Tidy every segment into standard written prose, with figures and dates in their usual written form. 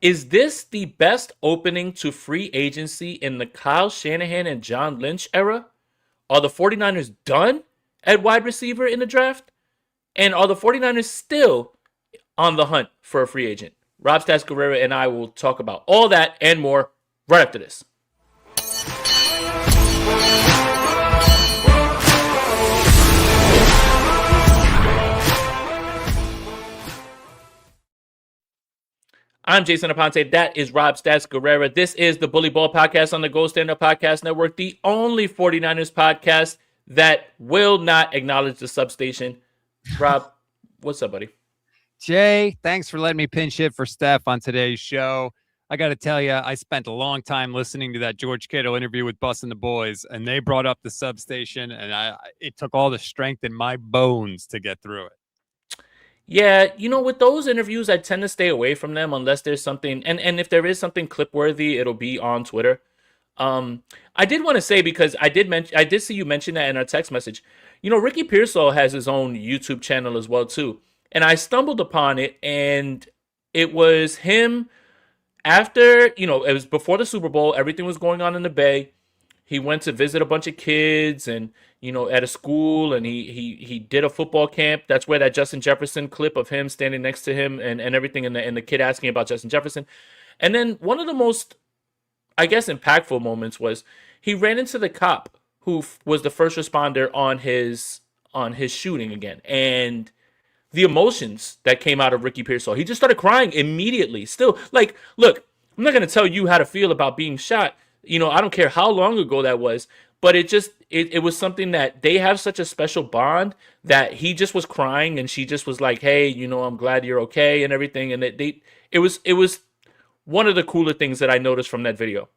Is this the best opening to free agency in the Kyle Shanahan and John Lynch era? Are the 49ers done at wide receiver in the draft? And are the 49ers still on the hunt for a free agent? Rob Stats Guerrera and I will talk about all that and more right after this. I'm Jason Aponte. That is Rob Stats Guerrera. This is the Bully Ball Podcast on the Gold Standard Podcast Network, the only 49ers podcast that will not acknowledge the substation. Rob, what's up, buddy? Jay, thanks for letting me pinch hit for Steph on today's show. I got to tell you, I spent a long time listening to that George Kittle interview with Bus and the Boys, and they brought up the substation, and it took all the strength in my bones to get through it. Yeah, with those interviews, I tend to stay away from them unless there's something, and if there is something clip worthy, it'll be on Twitter. I did want to say, because I did see you mention that in our text message. Ricky Pearsall has his own YouTube channel as well too, and I stumbled upon it, and it was him after it was before the Super Bowl. Everything was going on in the Bay. He went to visit a bunch of kids and at a school, and he did a football camp. That's where that Justin Jefferson clip of him standing next to him and everything, and the kid asking about Justin Jefferson. And then one of the most, I guess, impactful moments was he ran into the cop who was the first responder on his shooting again, and the emotions that came out of Ricky Pearsall. He just started crying immediately. Still, like, look, I'm not gonna tell you how to feel about being shot. I don't care how long ago that was, but it was something that they have such a special bond that he just was crying, and she just was like, "Hey, I'm glad you're okay," and everything. And it was one of the cooler things that I noticed from that video.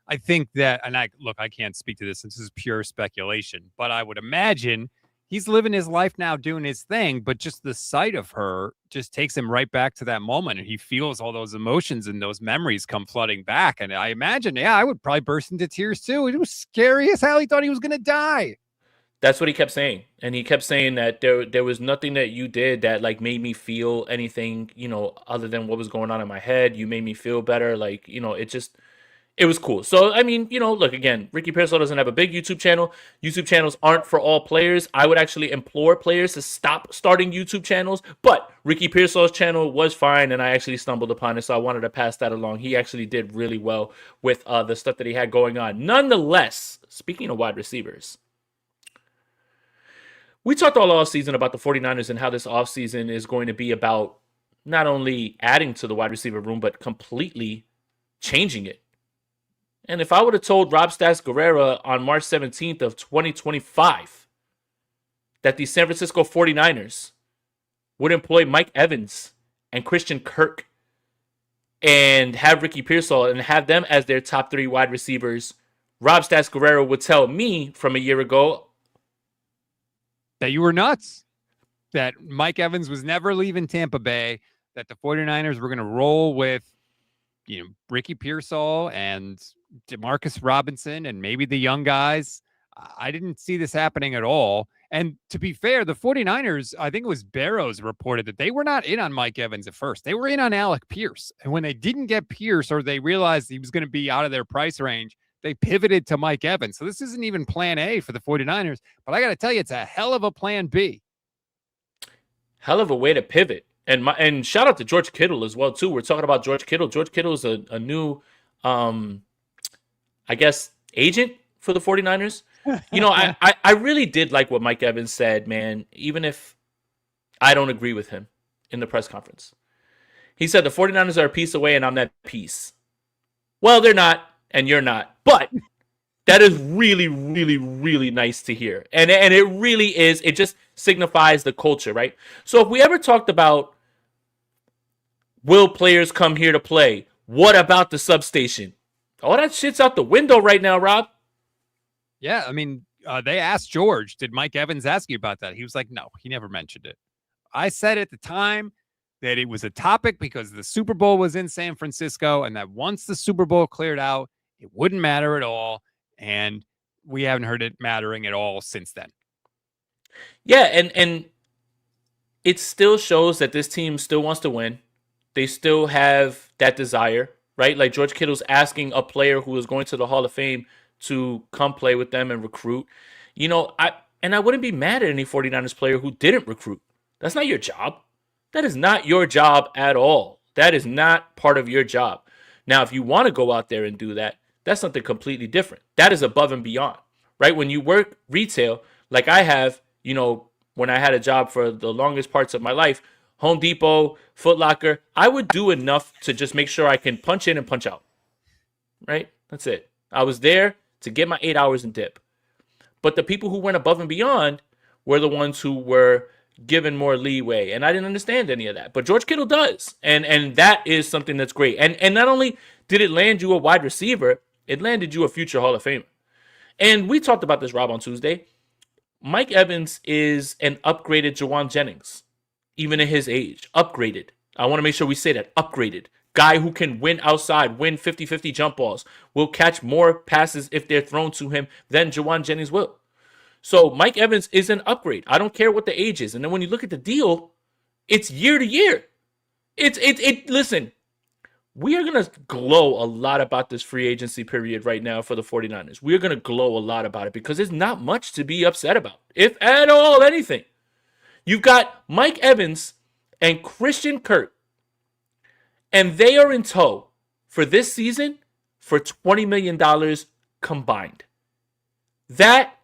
I think that, and I can't speak to this. This is pure speculation, but I would imagine he's living his life now, doing his thing, but just the sight of her just takes him right back to that moment, and he feels all those emotions and those memories come flooding back. And I imagine, I would probably burst into tears too. It was scary as hell. He thought he was going to die. That's what he kept saying, and he kept saying that there was nothing that you did that like made me feel anything, other than what was going on in my head. You made me feel better, like it was cool. So, I mean, look, again, Ricky Pearsall doesn't have a big YouTube channel. YouTube channels aren't for all players. I would actually implore players to stop starting YouTube channels. But Ricky Pearsall's channel was fine, and I actually stumbled upon it, so I wanted to pass that along. He actually did really well with the stuff that he had going on. Nonetheless, speaking of wide receivers, we talked all offseason about the 49ers and how this offseason is going to be about not only adding to the wide receiver room, but completely changing it. And if I would have told Rob Stats Guerrera on March 17th of 2025 that the San Francisco 49ers would employ Mike Evans and Christian Kirk and have Ricky Pearsall and have them as their top three wide receivers, Rob Stats Guerrera would tell me from a year ago that you were nuts, that Mike Evans was never leaving Tampa Bay, that the 49ers were going to roll with Ricky Pearsall and Demarcus Robinson and maybe the young guys. I didn't see this happening at all. And to be fair, the 49ers, I think it was Barrows reported that they were not in on Mike Evans at first. They were in on Alec Pierce. And when they didn't get Pierce, or they realized he was going to be out of their price range, they pivoted to Mike Evans. So this isn't even plan A for the 49ers. But I got to tell you, it's a hell of a plan B. Hell of a way to pivot. And shout out to George Kittle as well, too. We're talking about George Kittle. George Kittle is a new, I guess, agent for the 49ers. I really did like what Mike Evans said, man, even if I don't agree with him in the press conference. He said the 49ers are a piece away, and I'm that piece. Well, they're not, and you're not. But that is really, really, really nice to hear. And it really is. It just signifies the culture, right? So if we ever talked about will players come here to play, what about the substation? All that shit's out the window right now, Rob. Yeah, I mean, they asked George, did Mike Evans ask you about that? He was like, no, he never mentioned it. I said at the time that it was a topic because the Super Bowl was in San Francisco, and that once the Super Bowl cleared out, it wouldn't matter at all. And we haven't heard it mattering at all since then. Yeah, and it still shows that this team still wants to win. They still have that desire, right? Like George Kittle's asking a player who is going to the Hall of Fame to come play with them and recruit. I wouldn't be mad at any 49ers player who didn't recruit. That's not your job. That is not your job at all. That is not part of your job. Now, if you want to go out there and do that, that's something completely different. That is above and beyond, right? When you work retail, like I have, when I had a job for the longest parts of my life, Home Depot, Foot Locker, I would do enough to just make sure I can punch in and punch out, right? That's it. I was there to get my 8 hours and dip. But the people who went above and beyond were the ones who were given more leeway. And I didn't understand any of that. But George Kittle does. And that is something that's great. And not only did it land you a wide receiver, it landed you a future Hall of Famer. And we talked about this, Rob, on Tuesday. Mike Evans is an upgraded Jawan Jennings, even at his age. Upgraded. I want to make sure we say that. Upgraded. Guy who can win outside, win 50-50 jump balls, will catch more passes if they're thrown to him than Jawan Jennings will. So Mike Evans is an upgrade. I don't care what the age is. And then when you look at the deal, it's year to year. Listen, we are going to glow a lot about this free agency period right now for the 49ers. We are going to glow a lot about it because there's not much to be upset about, if at all anything. You've got Mike Evans and Christian Kirk, and they are in tow for this season for $20 million combined. That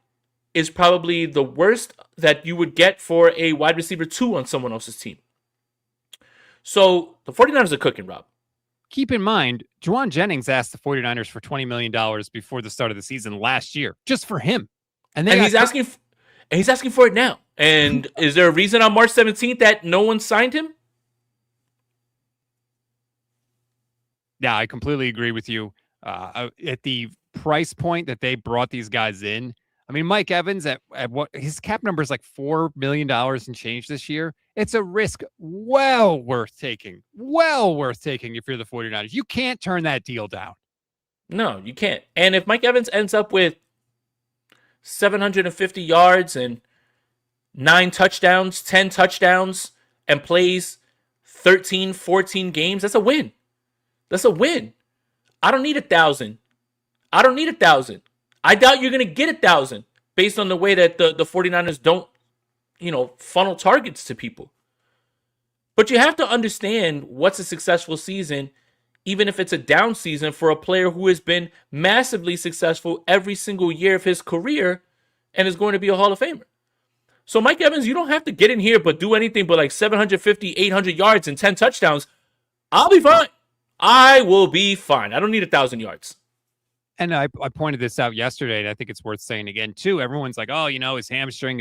is probably the worst that you would get for a wide receiver 2 on someone else's team. So the 49ers are cooking, Rob. Keep in mind, Jawan Jennings asked the 49ers for $20 million before the start of the season last year, just for him. And he's asking for it now. And is there a reason on March 17th that no one signed him? Yeah, I completely agree with you. At the price point that they brought these guys in, I mean, Mike Evans at what his cap number is like $4 million and change this year. It's a risk well worth taking if you're the 49ers. You can't turn that deal down. No, you can't. And if Mike Evans ends up with 750 yards and 9 touchdowns, 10 touchdowns, and plays 13, 14 games, that's a win. That's a win. I don't need 1,000. I doubt you're going to get 1,000 based on the way that the 49ers don't, funnel targets to people. But you have to understand what's a successful season, even if it's a down season for a player who has been massively successful every single year of his career and is going to be a Hall of Famer. So Mike Evans, you don't have to get in here but do anything but like 750, 800 yards and 10 touchdowns. I'll be fine. I will be fine. I don't need 1,000 yards. And I pointed this out yesterday, and I think it's worth saying again, too. Everyone's like, oh, his hamstring.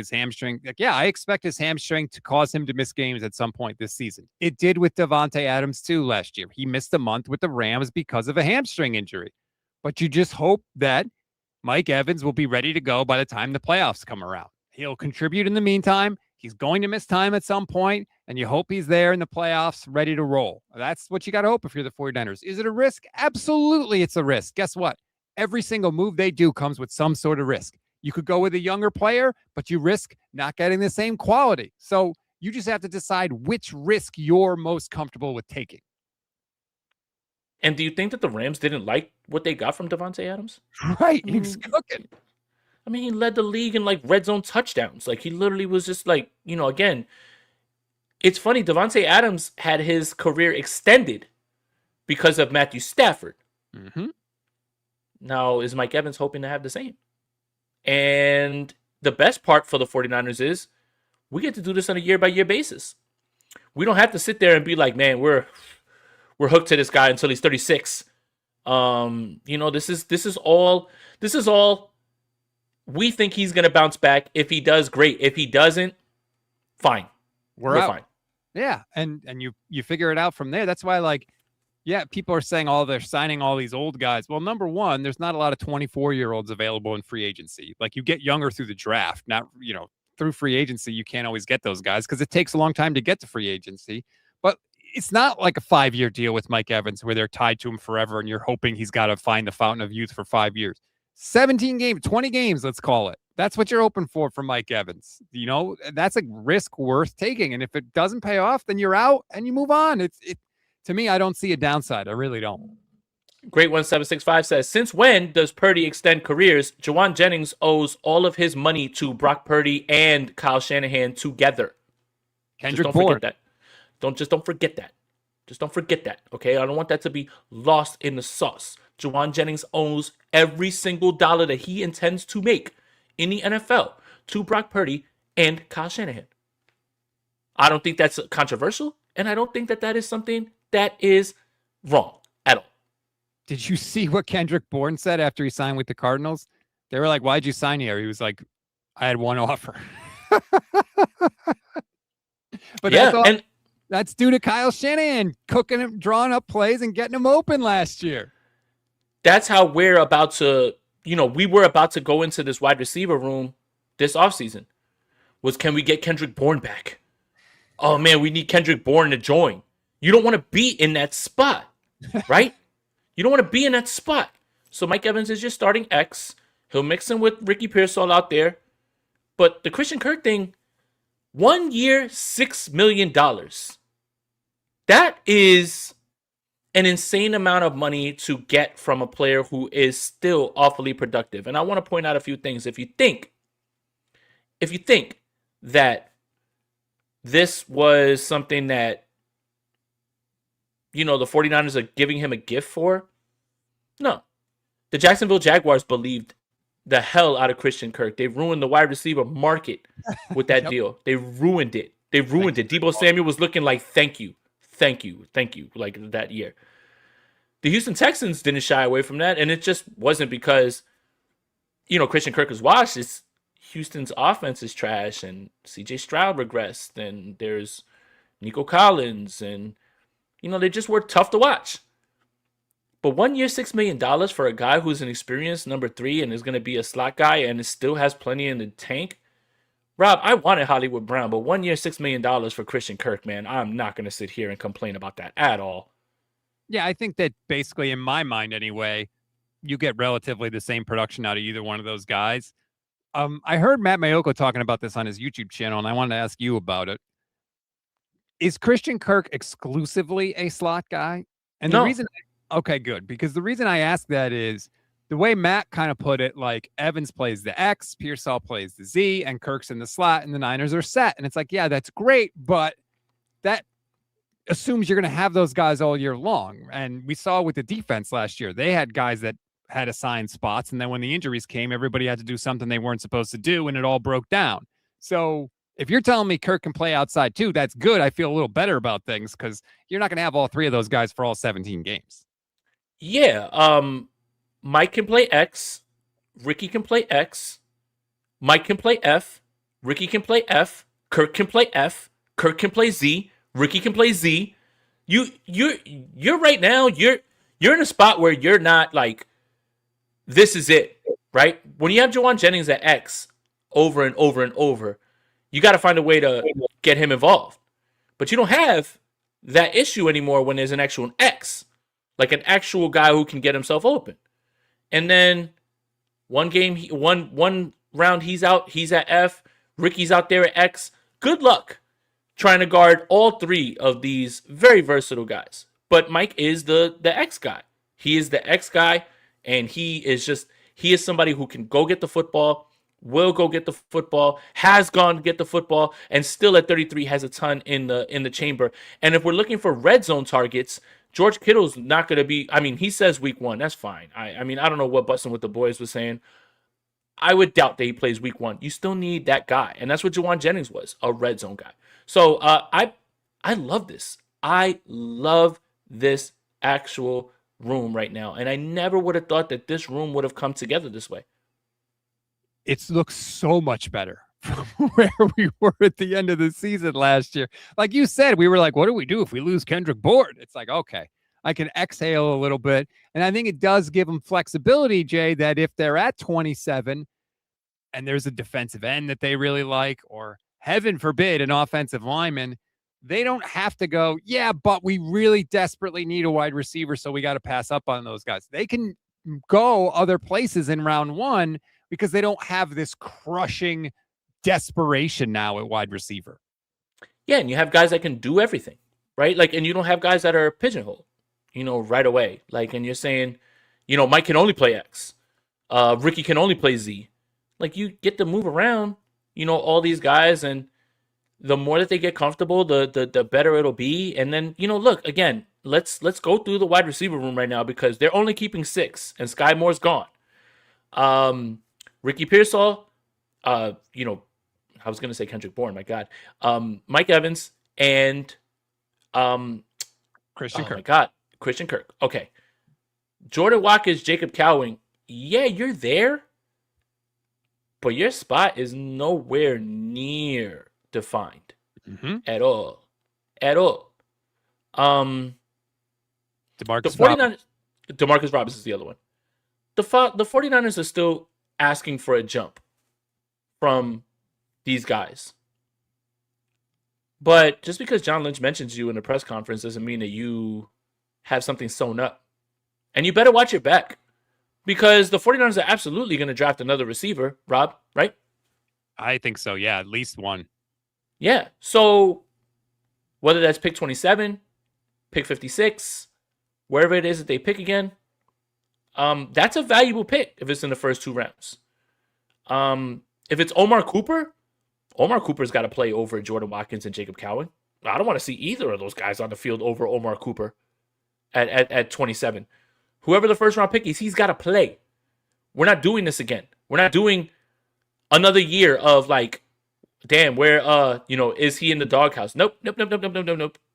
Like, yeah, I expect his hamstring to cause him to miss games at some point this season. It did with Davante Adams, too, last year. He missed a month with the Rams because of a hamstring injury. But you just hope that Mike Evans will be ready to go by the time the playoffs come around. He'll contribute in the meantime. He's going to miss time at some point, and you hope he's there in the playoffs ready to roll. That's what you got to hope if you're the 49ers. Is it a risk? Absolutely, it's a risk. Guess what? Every single move they do comes with some sort of risk. You could go with a younger player, but you risk not getting the same quality. So you just have to decide which risk you're most comfortable with taking. And do you think that the Rams didn't like what they got from Davante Adams? Right. He's cooking. I mean, he led the league in like red zone touchdowns. Like he literally was just like, again, it's funny. Davante Adams had his career extended because of Matthew Stafford. Mm-hmm. Now, is Mike Evans hoping to have the same? And the best part for the 49ers is we get to do this on a year-by-year basis. We don't have to sit there and be like, man, we're hooked to this guy until he's 36. This is all we think he's going to bounce back. If he does, great. If he doesn't, fine. We're out. Fine. Yeah, and you figure it out from there. That's why, people are saying, they're signing all these old guys. Well, number one, there's not a lot of 24-year-olds available in free agency. Like, you get younger through the draft, not, through free agency. You can't always get those guys because it takes a long time to get to free agency. But it's not like a 5-year deal with Mike Evans where they're tied to him forever and you're hoping he's got to find the fountain of youth for 5 years. 17 games, 20 games, let's call it. That's what you're hoping for from Mike Evans. That's a risk worth taking. And if it doesn't pay off, then you're out and you move on. To me, I don't see a downside. I really don't. Great 1765 says, since when does Purdy extend careers? Jawan Jennings owes all of his money to Brock Purdy and Kyle Shanahan together. Just Kendrick don't Bourne. forget that. Don't forget that. Just don't forget that. Okay, I don't want that to be lost in the sauce. Jawan Jennings owes every single dollar that he intends to make in the NFL to Brock Purdy and Kyle Shanahan. I don't think that's controversial, and I don't think that that is something that is wrong at all. Did you see what Kendrick Bourne said after he signed with the Cardinals? They were like, "Why'd you sign here?" He was like, "I had one offer." But Yeah, and that's due to Kyle Shanahan cooking him, drawing up plays, and getting him open last year. that's how we're about to, we were about to go into this wide receiver room this offseason. Was, can we get Kendrick Bourne back? Oh man, we need Kendrick Bourne to join. You don't want to be in that spot, right? You don't want to be in that spot. So Mike Evans is your starting X. He'll mix in with Ricky Pearsall out there. But the Christian Kirk thing, 1 year, $6 million. That is an insane amount of money to get from a player who is still awfully productive. And I want to point out a few things. If you think that this was something that, the 49ers are giving him a gift for, no. The Jacksonville Jaguars believed the hell out of Christian Kirk. They ruined the wide receiver market with that deal. They ruined it. Deebo Samuel was looking like, thank you, like that year. The Houston Texans didn't shy away from that, and it just wasn't because, Christian Kirk is washed. It's Houston's offense is trash, and C.J. Stroud regressed, and there's Nico Collins, and, they just were tough to watch. But 1 year, $6 million for a guy who's an experienced number 3 and is going to be a slot guy and still has plenty in the tank. Rob, I wanted Hollywood Brown, but 1 year, $6 million for Christian Kirk, man, I'm not going to sit here and complain about that at all. Yeah, I think that basically, in my mind anyway, you get relatively the same production out of either one of those guys. I heard Matt Mayoko talking about this on his YouTube channel, and I wanted to ask you about it. Is Christian Kirk exclusively a slot guy? And No. the reason, okay, good, because the reason I ask that is the way Matt kind of put it, like Evans plays the X, Pearsall plays the Z, and Kirk's in the slot, and the Niners are set. And it's like, yeah, that's great, but that assumes you're going to have those guys all year long. And we saw with the defense last year, they had guys that had assigned spots, and then when the injuries came, everybody had to do something they weren't supposed to do, and it all broke down. So if you're telling me Kirk can play outside too, that's good. I feel a little better about things because you're not going to have all 3 of those guys for all 17 games. Yeah, Mike can play X, Ricky can play X, Mike can play F, Ricky can play F, Kirk can play F, Kirk can play Z, Ricky can play Z. You're right now, you're in a spot where you're not like, this is it, right? When you have Jawan Jennings at X over and over and over, you got to find a way to get him involved. But you don't have that issue anymore when there's an actual X, like an actual guy who can get himself open. And then one round he's out, he's at F, Ricky's out there at X. Good luck trying to guard all 3 of these very versatile guys. But Mike is the X guy. He is the X guy, and he is somebody who can go get the football, will go get the football, has gone to get the football, and still at 33 has a ton in the chamber. And if we're looking for red zone targets, George Kittle's not going to be, he says week 1. That's fine. I don't know what Bustin' with the Boys was saying. I would doubt that he plays week 1. You still need that guy. And that's what Jawan Jennings was, a red zone guy. So I love this. I love this actual room right now. And I never would have thought that this room would have come together this way. It looks so much better from where we were at the end of the season last year. Like you said, we were like, what do we do if we lose Kendrick Bourne? It's like, okay, I can exhale a little bit. And I think it does give them flexibility, Jay, that if they're at 27 and there's a defensive end that they really like, or heaven forbid, an offensive lineman, they don't have to go, yeah, but we really desperately need a wide receiver, so we got to pass up on those guys. They can go other places in round 1 because they don't have this crushing desperation now at wide receiver. Yeah, and you have guys that can do everything. right? Like, and you don't have guys that are pigeonholed, right away. Like, and you're saying, Mike can only play X. Ricky can only play Z. Like, you get to move around, all these guys, and the more that they get comfortable, the better it'll be. And then, look, again, let's go through the wide receiver room right now because they're only keeping 6 and Sky Moore's gone. Ricky Pearsall, I was gonna say Kendrick Bourne, my God. Mike Evans and Christian oh Kirk. my God, Christian Kirk. Okay. Jordan Watkins, Jacob Cowing. Yeah, you're there, but your spot is nowhere near defined at all. At all. The DeMarcus 49ers, DeMarcus Robinson is the other one. The 49ers are still asking for a jump from these guys. But just because John Lynch mentions you in a press conference doesn't mean that you have something sewn up. And you better watch your back because the 49ers are absolutely going to draft another receiver, Rob, right? I think so, yeah, at least one. Yeah. So whether that's pick 27, pick 56, wherever it is that they pick again, that's a valuable pick if it's in the first 2 rounds. If it's Omar Cooper's got to play over Jordan Watkins and Jacob Cowing. I don't want to see either of those guys on the field over Omar Cooper at 27. Whoever the first round pick is, he's got to play. We're not doing this again. We're not doing another year of like, damn, where is he in the doghouse? Nope.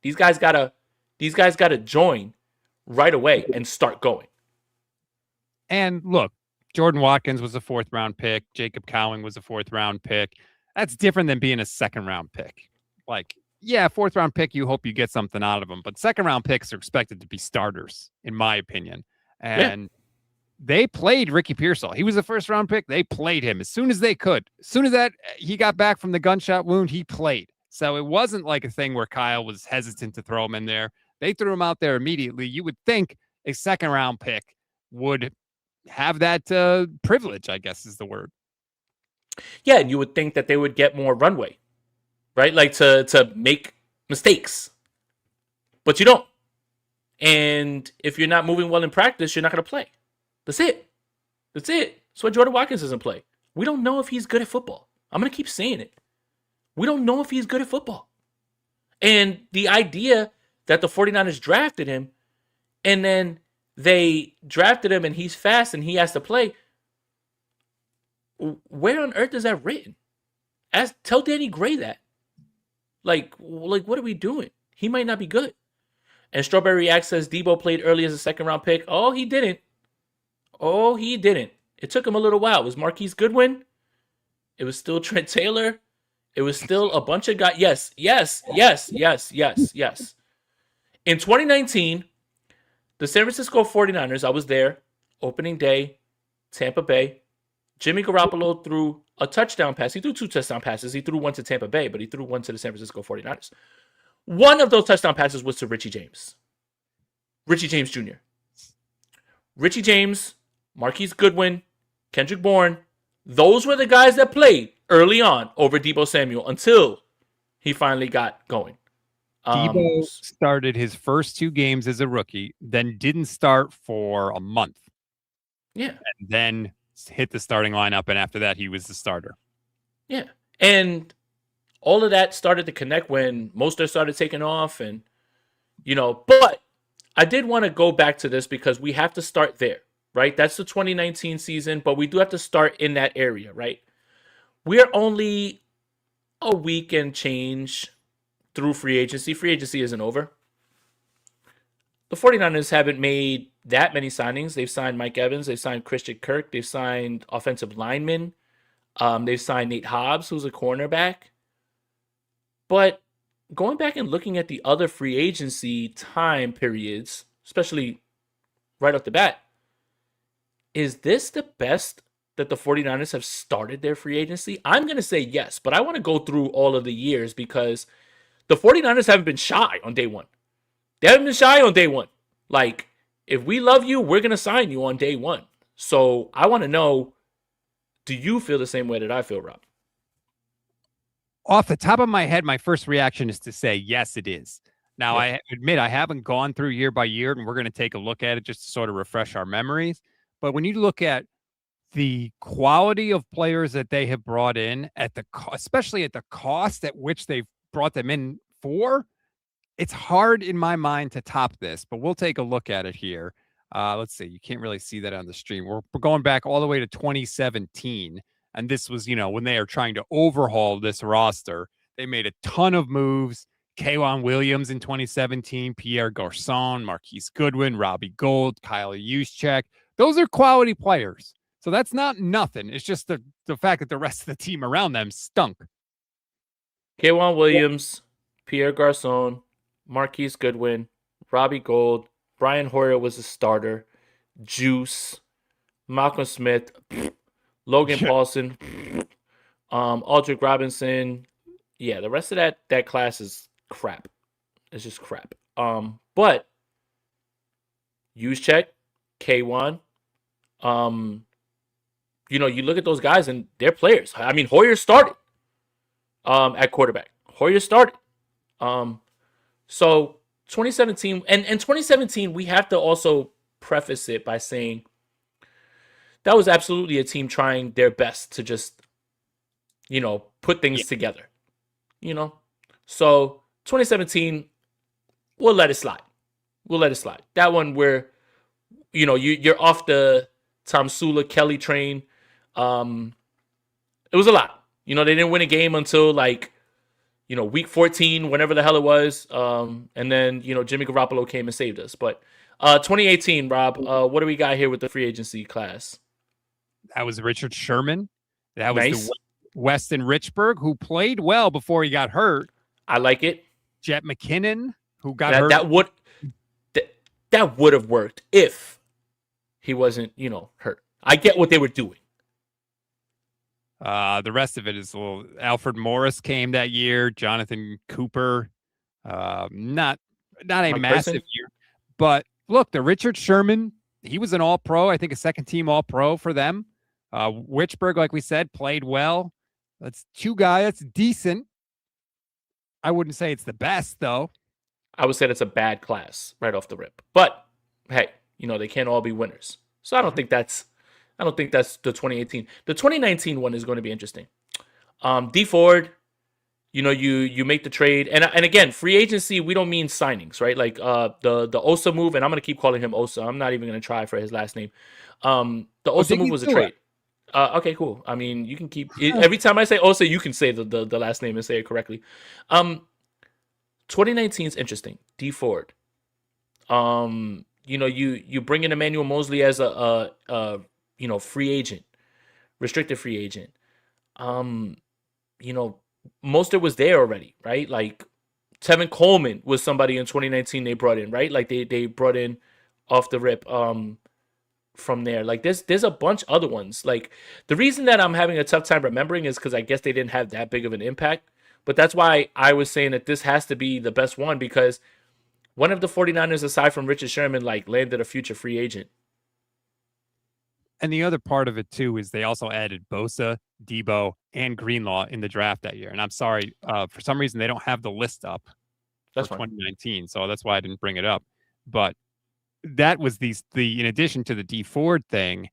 These guys gotta join right away and start going. And look, Jordan Watkins was a 4th round pick. Jacob Cowing was a 4th round pick. That's different than being a 2nd round pick. Like, yeah, 4th round pick, you hope you get something out of them. But 2nd round picks are expected to be starters, in my opinion. And they played Ricky Pearsall. He was a 1st round pick. They played him as soon as they could. As soon as that he got back from the gunshot wound, he played. So it wasn't like a thing where Kyle was hesitant to throw him in there. They threw him out there immediately. You would think a 2nd round pick would have that privilege, I guess is the word. Yeah, and you would think that they would get more runway, right? Like to make mistakes. But you don't. And if you're not moving well in practice, you're not going to play. That's it. That's why Jordan Watkins doesn't play. We don't know if he's good at football. I'm going to keep saying it. We don't know if he's good at football. And the idea that the 49ers drafted him and then they drafted him and he's fast and he has to play. Where on earth is that written? Tell Danny Gray that. Like what are we doing? He might not be good. And Strawberry React says Debo played early as a 2nd round pick. Oh, he didn't. It took him a little while. It was Marquise Goodwin. It was still Trent Taylor. It was still a bunch of guys. Yes. In 2019, the San Francisco 49ers, I was there, opening day, Tampa Bay. Jimmy Garoppolo threw a touchdown pass. He threw 2 touchdown passes. He threw one to Tampa Bay, but he threw one to the San Francisco 49ers. One of those touchdown passes was to Richie James. Richie James Jr. Richie James, Marquise Goodwin, Kendrick Bourne. Those were the guys that played early on over Deebo Samuel until he finally got going. Deebo started his first 2 games as a rookie, then didn't start for a month. Yeah. And then hit the starting lineup, and after that, he was the starter. Yeah. And all of that started to connect when Mostert started taking off and, but I did want to go back to this because we have to start there, right? That's the 2019 season, but we do have to start in that area, right? We're only a week and change through free agency. Free agency isn't over. The 49ers haven't made that many signings. They've signed Mike Evans. They've signed Christian Kirk. They've signed offensive linemen. They've signed Nate Hobbs, who's a cornerback. But going back and looking at the other free agency time periods, especially right off the bat, is this the best that the 49ers have started their free agency? I'm going to say yes, but I want to go through all of the years because the 49ers haven't been shy on day one. They haven't been shy on day one. Like, if we love you, we're going to sign you on day one. So I want to know, do you feel the same way that I feel, Rob? Off the top of my head, my first reaction is to say, yes, it is. Now, Yeah. I admit I haven't gone through year by year, and we're going to take a look at it just to sort of refresh our memories. But when you look at the quality of players that they have brought in at especially at the cost at which they've brought them in for, it's hard in my mind to top this, but we'll take a look at it here. Let's see. You can't really see that on the stream. We're going back all the way to 2017. And this was, when they are trying to overhaul this roster. They made a ton of moves. K'Wan Williams in 2017, Pierre Garçon, Marquise Goodwin, Robbie Gould, Kyle Juszczyk. Those are quality players. So that's not nothing. It's just the fact that the rest of the team around them stunk. K'Wan Williams, Pierre Garçon, Marquise Goodwin, Robbie Gould, Brian Hoyer was a starter, Juice, Malcolm Smith, Logan Paulson, Aldrick Robinson. Yeah, the rest of that class is crap. It's just crap. But Juszczyk, K'Wan, you look at those guys and they're players. I mean, Hoyer started at quarterback. Hoyer started. So 2017 and 2017, we have to also preface it by saying that was absolutely a team trying their best to just, put things together. So 2017, we'll let it slide. That one where, you're off the Tom Sula Kelly train. It was a lot. They didn't win a game until week 14, whenever the hell it was. And then, Jimmy Garoppolo came and saved us. But 2018, Rob, what do we got here with the free agency class? That was Richard Sherman. That was nice. the Weston Richburg, who played well before he got hurt. I like it. Jet McKinnon, who got hurt. That would have worked if he wasn't, hurt. I get what they were doing. The rest of it is Alfred Morris came that year. Jonathan Cooper, not a massive year, but look, the Richard Sherman, he was an All-Pro. I think a second-team All-Pro for them. Richburg, like we said, played well. That's two guys. That's decent. I wouldn't say it's the best, though. I would say that's a bad class right off the rip. But hey, they can't all be winners. So I don't think that's the 2018. The 2019 one is going to be interesting. D Ford, you make the trade, and again, free agency, we don't mean signings, right? Like the Osa move, and I'm gonna keep calling him Osa. I'm not even gonna try for his last name. The Osa move was a trade. Okay, cool. I mean, you can keep every time I say Osa, you can say the last name and say it correctly. 2019 is interesting. D Ford. You bring in Emmanuel Mosley as a free agent, restricted free agent. Mostert was there already, right? Like Tevin Coleman was somebody in 2019 they brought in, right? Like they brought in off the rip from there. Like there's a bunch other ones. Like the reason that I'm having a tough time remembering is because I guess they didn't have that big of an impact. But that's why I was saying that this has to be the best one, because one of the 49ers, aside from Richard Sherman, landed a future free agent. And the other part of it, too, is they also added Bosa, Debo, and Greenlaw in the draft that year. And I'm sorry, for some reason, they don't have the list up for 2019. So that's why I didn't bring it up. But that was in addition to the D Ford thing,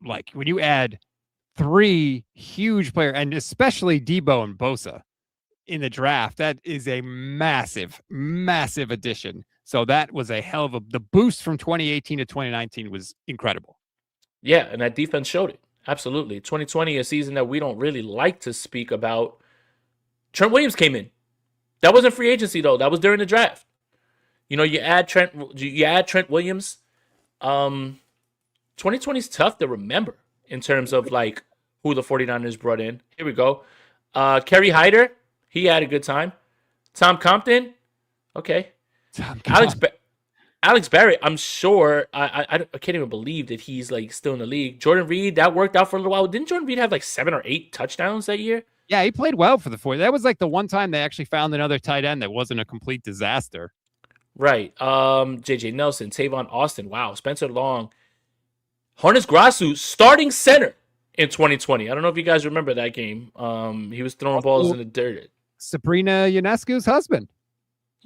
like when you add three huge players, and especially Debo and Bosa in the draft, that is a massive, massive addition. So that was a hell of the boost from 2018 to 2019 was incredible. Yeah, and that defense showed it. Absolutely. 2020, a season that we don't really like to speak about. Trent Williams came in. That wasn't free agency, though. That was during the draft. You add Trent Williams. 2020 is tough to remember in terms of who the 49ers brought in. Here we go. Kerry Hyder, he had a good time. Tom Compton, okay. Alex Barrett, I'm sure. I can't even believe that he's still in the league. Jordan Reed, that worked out for a little while. Didn't Jordan Reed have 7 or 8 touchdowns that year? Yeah, he played well for the 40. That was the one time they actually found another tight end that wasn't a complete disaster. Right. JJ Nelson, Tavon Austin. Wow. Spencer Long. Harness Grasu, starting center in 2020. I don't know if you guys remember that game. He was throwing balls in the dirt. Sabrina Ionescu's husband.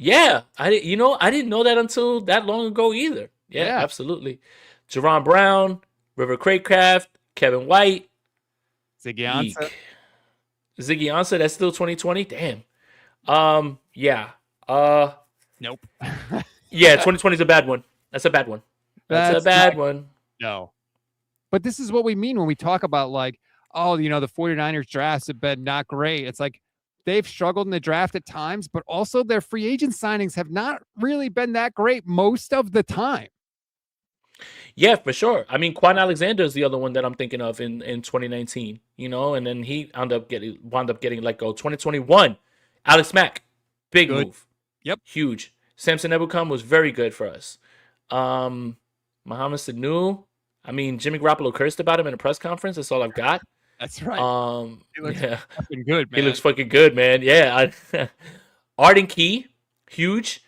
Yeah, I didn't know that until that long ago either. Yeah, Yeah. absolutely. Jerron Brown, River Craycraft, Kevin White, Ziggy Ansah. Eek. Ziggy Ansah, that's still 2020. Damn. Yeah. Uh, Nope. yeah. 2020 is a bad one. That's a bad one. That's a That's not bad one. no. But this is what we mean when we talk about like, oh, the 49ers drafts have been not great. It's like they've struggled in the draft at times, but also their free agent signings have not really been that great most of the time. Yeah, for sure. I mean, Quan Alexander is the other one that I'm thinking of in 2019. And then he wound up getting let go. 2021, Alex Mack, big Good. move, Yep. huge. Samson Ebukam was very good for us. Um, Mohamed Sanu. I mean, Jimmy Garoppolo cursed about him in a press conference. That's all I've got. That's right. He looks Yeah, fucking good, he man. looks fucking good, man. Yeah, Arden Key, huge.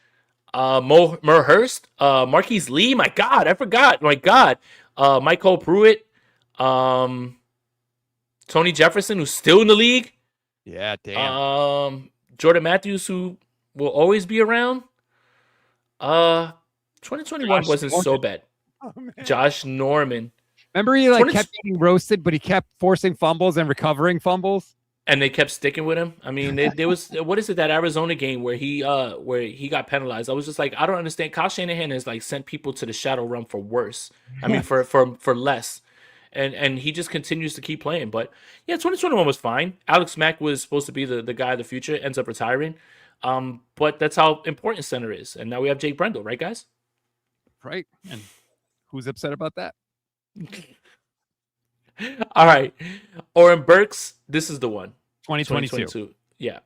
Mer Hurst, Marquise Lee. My God, I forgot. My God, Michael Pruitt, um, Tony Jefferson, who's still in the league. Yeah, damn. Jordan Matthews, who will always be around. Uh, 2021 Josh wasn't so Norman. bad. Oh, man. Josh Norman. Remember he kept getting roasted, but he kept forcing fumbles and recovering fumbles. And they kept sticking with him. I mean, there was what is it, that Arizona game where he got penalized. I was just like, I don't understand. Kyle Shanahan has like sent people to the shadow realm for worse. I mean, for less. And he just continues to keep playing. But yeah, 2021 was fine. Alex Mack was supposed to be the guy of the future, ends up retiring. But that's how important center is. And now we have Jake Brendel, right, guys? Right. And who's upset about that? All right. Oren Burks, this is the one. 2022. Yeah.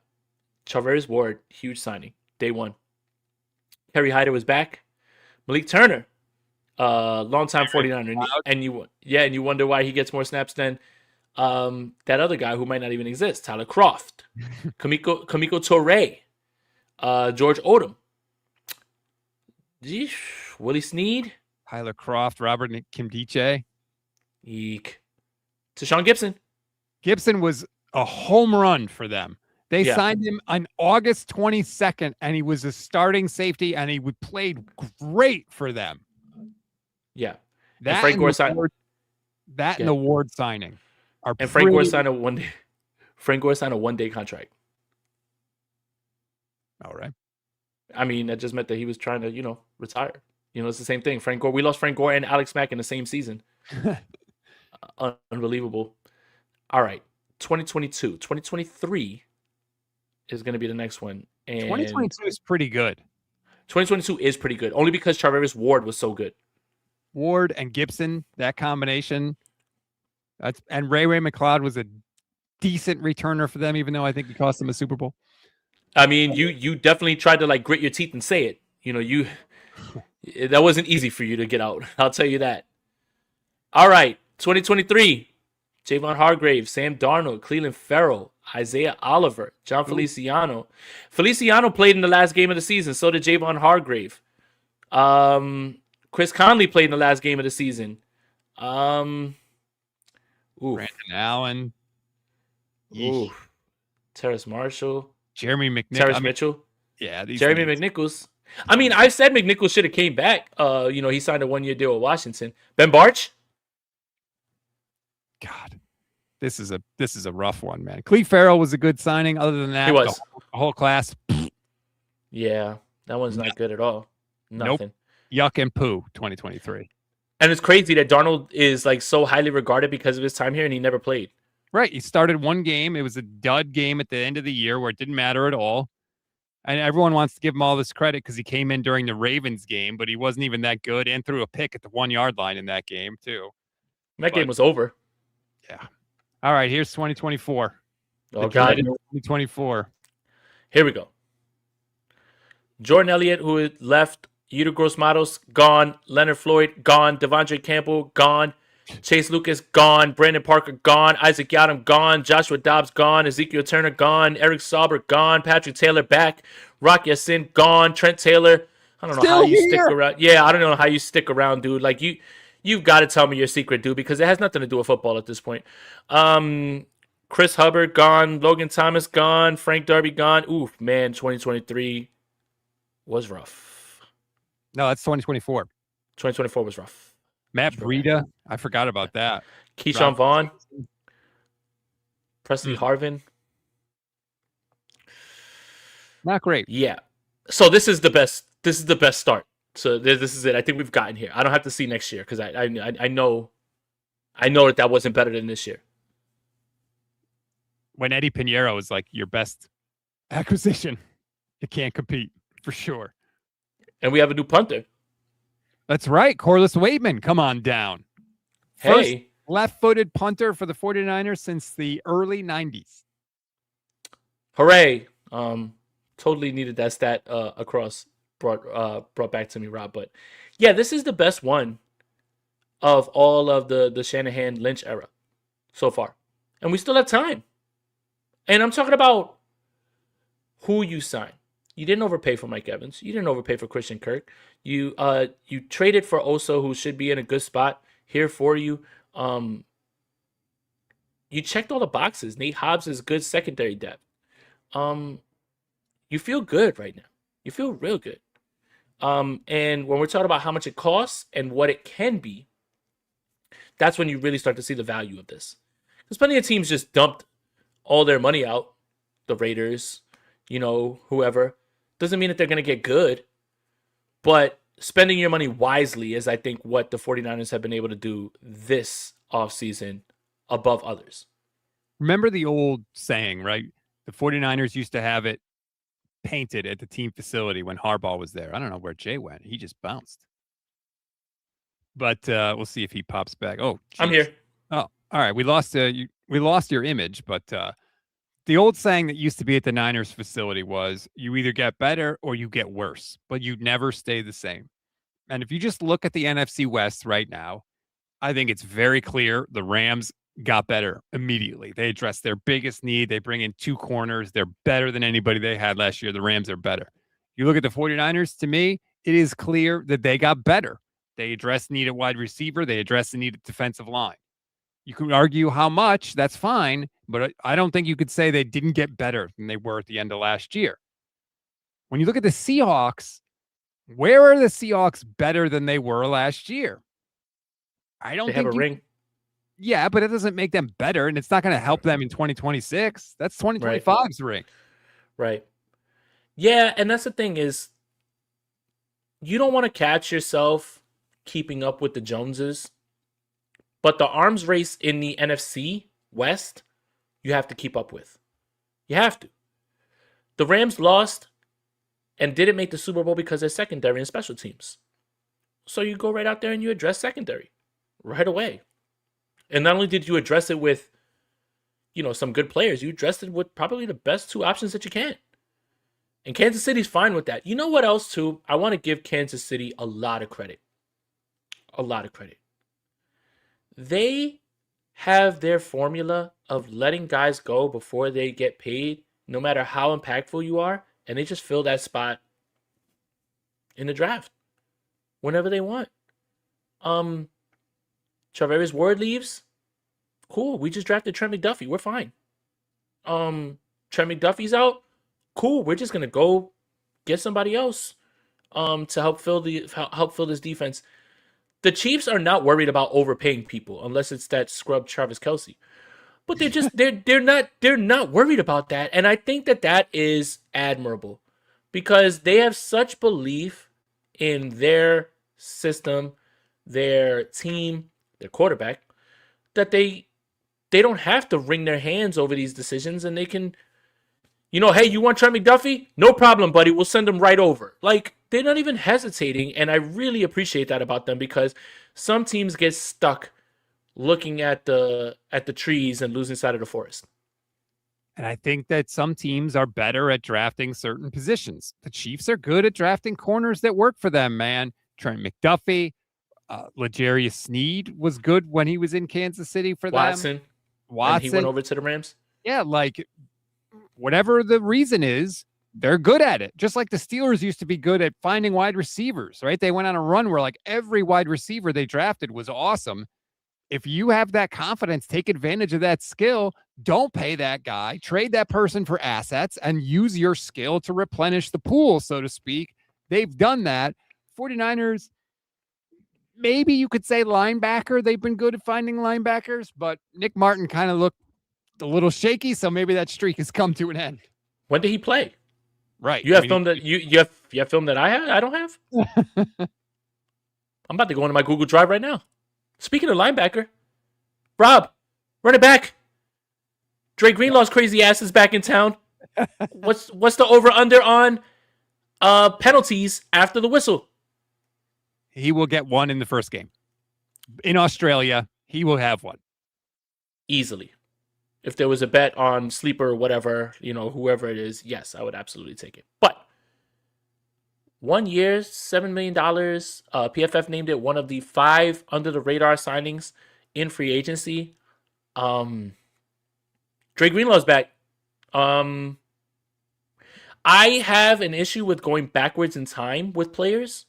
Charvarius Ward, huge signing. Day one. Kerry Hyder was back. Malik Turner, longtime 49er. And you wonder why he gets more snaps than that other guy who might not even exist, Tyler Croft, Kamiko Torre, George Odom, Willie Snead, Tyler Croft, Robert Kimdiche. Eek. Tashawn Gibson. Gibson was a home run for them. They signed him on August 22nd, and he was a starting safety, and he played great for them. Yeah. That and Frank Gore signed. And the Ward signing are. And Frank Gore signed a 1 day. Frank Gore signed a 1 day contract. All right. I mean, that just meant that he was trying to, retire. It's the same thing. Frank Gore. We lost Frank Gore and Alex Mack in the same season. Unbelievable. All right. 2022. 2023 is going to be the next one. And 2022 is pretty good. 2022 is pretty good, only because Charvarius Ward was so good. Ward and Gibson, that combination. And Ray McLeod was a decent returner for them, even though I think he cost them a Super Bowl. I mean, you definitely tried to grit your teeth and say it. That wasn't easy for you to get out. I'll tell you that. All right, 2023. Javon Hargrave, Sam Darnold, Cleveland Ferrell, Isaiah Oliver, John Feliciano. Feliciano played in the last game of the season. So did Javon Hargrave. Chris Conley played in the last game of the season. Brandon Allen. Terrace Marshall. Jeremy McNichols. Terrace Mitchell. Yeah. Jeremy McNichols. I mean, I said McNichols should have came back. He signed a 1 year deal with Washington. Ben Barch. God, this is a rough one, man. Cleve Farrell was a good signing. Other than that, he was. The whole class. Yeah, that one's not good at all. Nothing. Nope. Yuck and poo. 2023. And it's crazy that Darnold is so highly regarded because of his time here, and he never played. Right. He started one game. It was a dud game at the end of the year where it didn't matter at all. And everyone wants to give him all this credit because he came in during the Ravens game, but he wasn't even that good and threw a pick at the 1 yard line in that game, too. Game was over. Yeah. All right. Here's 2024. Oh, God. 2024. Here we go. Jordan Elliott, who had left. Yetur Gross-Matos, gone. Leonard Floyd, gone. Devondre Campbell, gone. Chase Lucas, gone. Brandon Parker, gone. Isaac Yiadom, gone. Joshua Dobbs, gone. Ezekiel Turner, gone. Eric Sauber, gone. Patrick Taylor, back. Rock Ya-Sin, gone. Trent Taylor, I don't know how you stick around. Yeah, I don't know how you stick around, dude. You've got to tell me your secret, dude, because it has nothing to do with football at this point. Chris Hubbard, gone. Logan Thomas, gone. Frank Darby, gone. Oof, man, 2023. was rough. No, that's 2024. 2024 was rough. Matt That's correct. Breida, I forgot about that. Keyshawn Vaughn, Robinson. Presley Harvin. Not great. Yeah. So this is the best. This is the best start. So this is it. I think we've gotten here. I don't have to see next year because I know that wasn't better than this year. When Eddie Pinheiro is like your best acquisition, you can't compete for sure. And we have a new punter. That's right. Corliss Waitman, come on down. First Hey, left-footed punter for the 49ers since the early 90s. hooray. Totally needed that stat across brought back to me, Rob. But yeah, this is the best one of all of the Shanahan Lynch era so far. And we still have time. And I'm talking about who you sign. You didn't overpay for Mike Evans. You didn't overpay for Christian Kirk. You traded for Osa, who should be in a good spot here for you. You checked all the boxes. Nate Hobbs is good secondary depth. You feel good right now. You feel real good. And when we're talking about how much it costs and what it can be, that's when you really start to see the value of this. Because plenty of teams just dumped all their money out. The Raiders, whoever. Doesn't mean that they're going to get good. But spending your money wisely is, I think, what the 49ers have been able to do this offseason above others. Remember the old saying, right? The 49ers used to have it painted at the team facility when Harbaugh was there. I don't know where Jay went. He just bounced. But we'll see if he pops back. Oh, geez. I'm here. Oh, all right. We lost your image, but the old saying that used to be at the Niners facility was you either get better or you get worse, but you never stay the same. And if you just look at the NFC West right now, I think it's very clear the Rams got better immediately. They addressed their biggest need. They bring in 2 corners. They're better than anybody they had last year. The Rams are better. You look at the 49ers, to me, it is clear that they got better. They addressed need at wide receiver. They addressed the need at defensive line. You can argue how much, that's fine, but I don't think you could say they didn't get better than they were at the end of last year. When you look at the Seahawks, where are the Seahawks better than they were last year? I don't They think have a ring. Yeah, but it doesn't make them better, and it's not going to help them in 2026. That's 2025's ring. Right. Yeah, and that's the thing is you don't want to catch yourself keeping up with the Joneses, but the arms race in the NFC West, you have to keep up with. You have to. The Rams lost and didn't make the Super Bowl because they're secondary and special teams. So you go right out there and you address secondary right away. And not only did you address it with, some good players, you addressed it with probably the best 2 options that you can. And Kansas City's fine with that. You know what else, too? I want to give Kansas City a lot of credit. A lot of credit. They have their formula of letting guys go before they get paid, no matter how impactful you are, and they just fill that spot in the draft whenever they want. Charvarius Ward leaves. Cool. We just drafted Trent McDuffie. We're fine. Trent McDuffie's out. Cool. We're just gonna go get somebody else to help fill this defense. The Chiefs are not worried about overpaying people unless it's that scrub Travis Kelce. But they're not worried about that, and I think that is admirable because they have such belief in their system, their team, their quarterback, that they don't have to wring their hands over these decisions, and they can, hey, you want Trent McDuffie? No problem, buddy. We'll send him right over. Like, they're not even hesitating, and I really appreciate that about them because some teams get stuck looking at the trees and losing sight of the forest. And I think that some teams are better at drafting certain positions. The Chiefs are good at drafting corners that work for them, man. Trent McDuffie, L'Jarius Sneed was good when he was in Kansas City for Watson. them. When he went over to the Rams. Yeah, like whatever the reason is, they're good at it. Just like the Steelers used to be good at finding wide receivers, right? They went on a run where like every wide receiver they drafted was awesome. If you have that confidence, take advantage of that skill. Don't pay that guy. Trade that person for assets and use your skill to replenish the pool, so to speak, they've done that. 49ers, maybe you could say linebacker. They've been good at finding linebackers, but Nick Martin kind of looked a little shaky, so maybe that streak has come to an end. When did he play? Right. You have film that you have film that I don't have? I'm about to go into my Google Drive right now. Speaking of linebacker, Rob, run it back. Dre Greenlaw's crazy ass is back in town. What's the over under on penalties after the whistle? He will get one in the first game. In Australia, he will have one. Easily. If there was a bet on sleeper or whatever, whoever it is, yes, I would absolutely take it. But 1 year, $7 million. PFF named it one of the 5 under the radar signings in free agency. Dre Greenlaw's back. I have an issue with going backwards in time with players,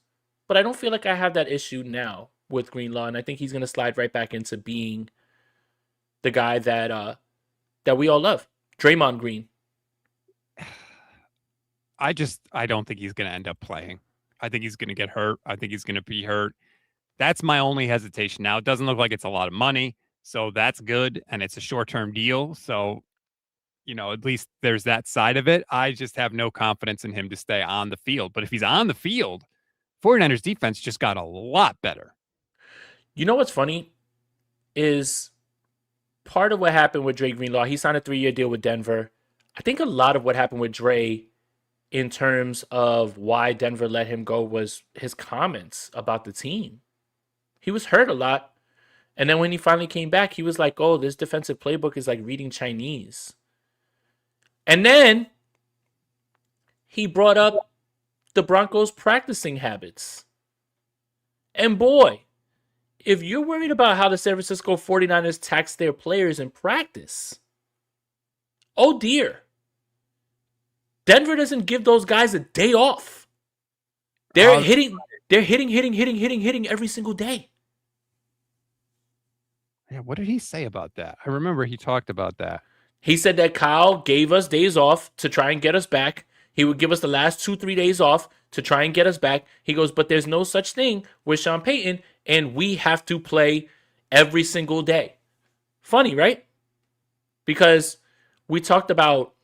but I don't feel like I have that issue now with Greenlaw, and I think he's going to slide right back into being the guy that we all love, Draymond Green. I don't think he's going to end up playing. I think he's going to get hurt. I think he's going to be hurt. That's my only hesitation. Now, it doesn't look like it's a lot of money, so that's good, and it's a short-term deal. So, at least there's that side of it. I just have no confidence in him to stay on the field. But if he's on the field, 49ers defense just got a lot better. You know what's funny is part of what happened with Dre Greenlaw, he signed a 3-year deal with Denver. I think a lot of what happened with Dre in terms of why Denver let him go was his comments about the team. He was hurt a lot. And then when he finally came back, he was like, oh, this defensive playbook is like reading Chinese. And then he brought up the Broncos' practicing habits. And boy, if you're worried about how the San Francisco 49ers tax their players in practice, oh dear. Denver doesn't give those guys a day off. They're hitting every single day. Yeah, what did he say about that? I remember he talked about that. He said that Kyle gave us days off to try and get us back. He would give us the last 2-3 days off to try and get us back. He goes, but there's no such thing with Sean Payton, and we have to play every single day. Funny, right? Because we talked about,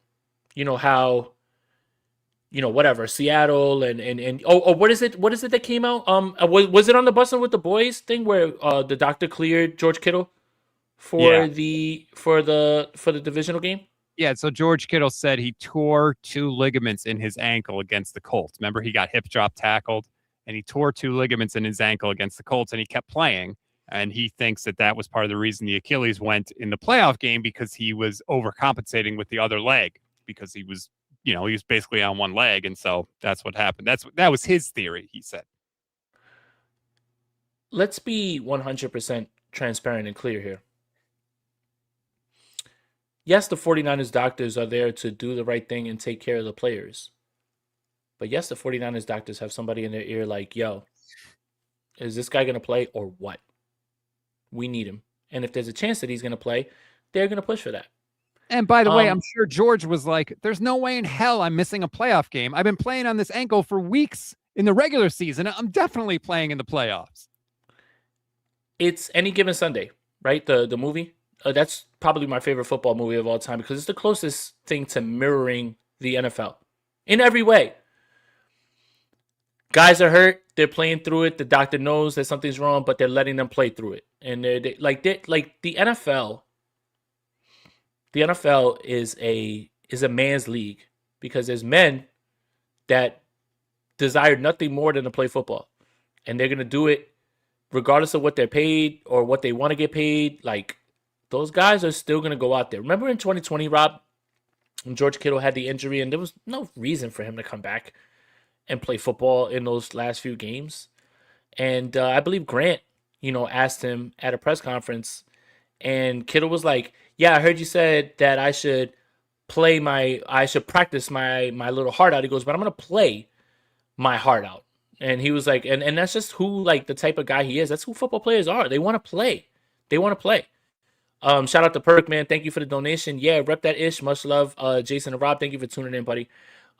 how, whatever, Seattle and what is it that came out? Was it on the Bustin' with the Boys thing where the doctor cleared George Kittle for the divisional game? Yeah, so George Kittle said he tore 2 ligaments in his ankle against the Colts. Remember, he got hip drop tackled, and he tore 2 ligaments in his ankle against the Colts, and he kept playing. And he thinks that was part of the reason the Achilles went in the playoff game, because he was overcompensating with the other leg, because he was, he was basically on one leg, and so that's what happened. That was his theory, he said. Let's be 100% transparent and clear here. Yes, the 49ers doctors are there to do the right thing and take care of the players. But yes, the 49ers doctors have somebody in their ear like, yo, is this guy going to play or what? We need him. And if there's a chance that he's going to play, they're going to push for that. And by the way, I'm sure George was like, there's no way in hell I'm missing a playoff game. I've been playing on this ankle for weeks in the regular season. I'm definitely playing in the playoffs. It's Any Given Sunday, right? The movie. That's probably my favorite football movie of all time because it's the closest thing to mirroring the NFL in every way. Guys are hurt. They're playing through it. The doctor knows that something's wrong, but they're letting them play through it. And they like the NFL. The NFL is a man's league because there's men that desire nothing more than to play football, and they're gonna do it regardless of what they're paid or what they want to get paid. Like, those guys are still gonna go out there. Remember in 2020, Rob, when George Kittle had the injury and there was no reason for him to come back and play football in those last few games. And I believe Grant, asked him at a press conference, and Kittle was like, yeah, I heard you said that I should practice my little heart out. He goes, but I'm going to play my heart out. And he was like, and that's just who, like, the type of guy he is. That's who football players are. They want to play. Shout out to Perk, man. Thank you for the donation. Yeah, rep that ish. Much love. Jason and Rob, thank you for tuning in, buddy.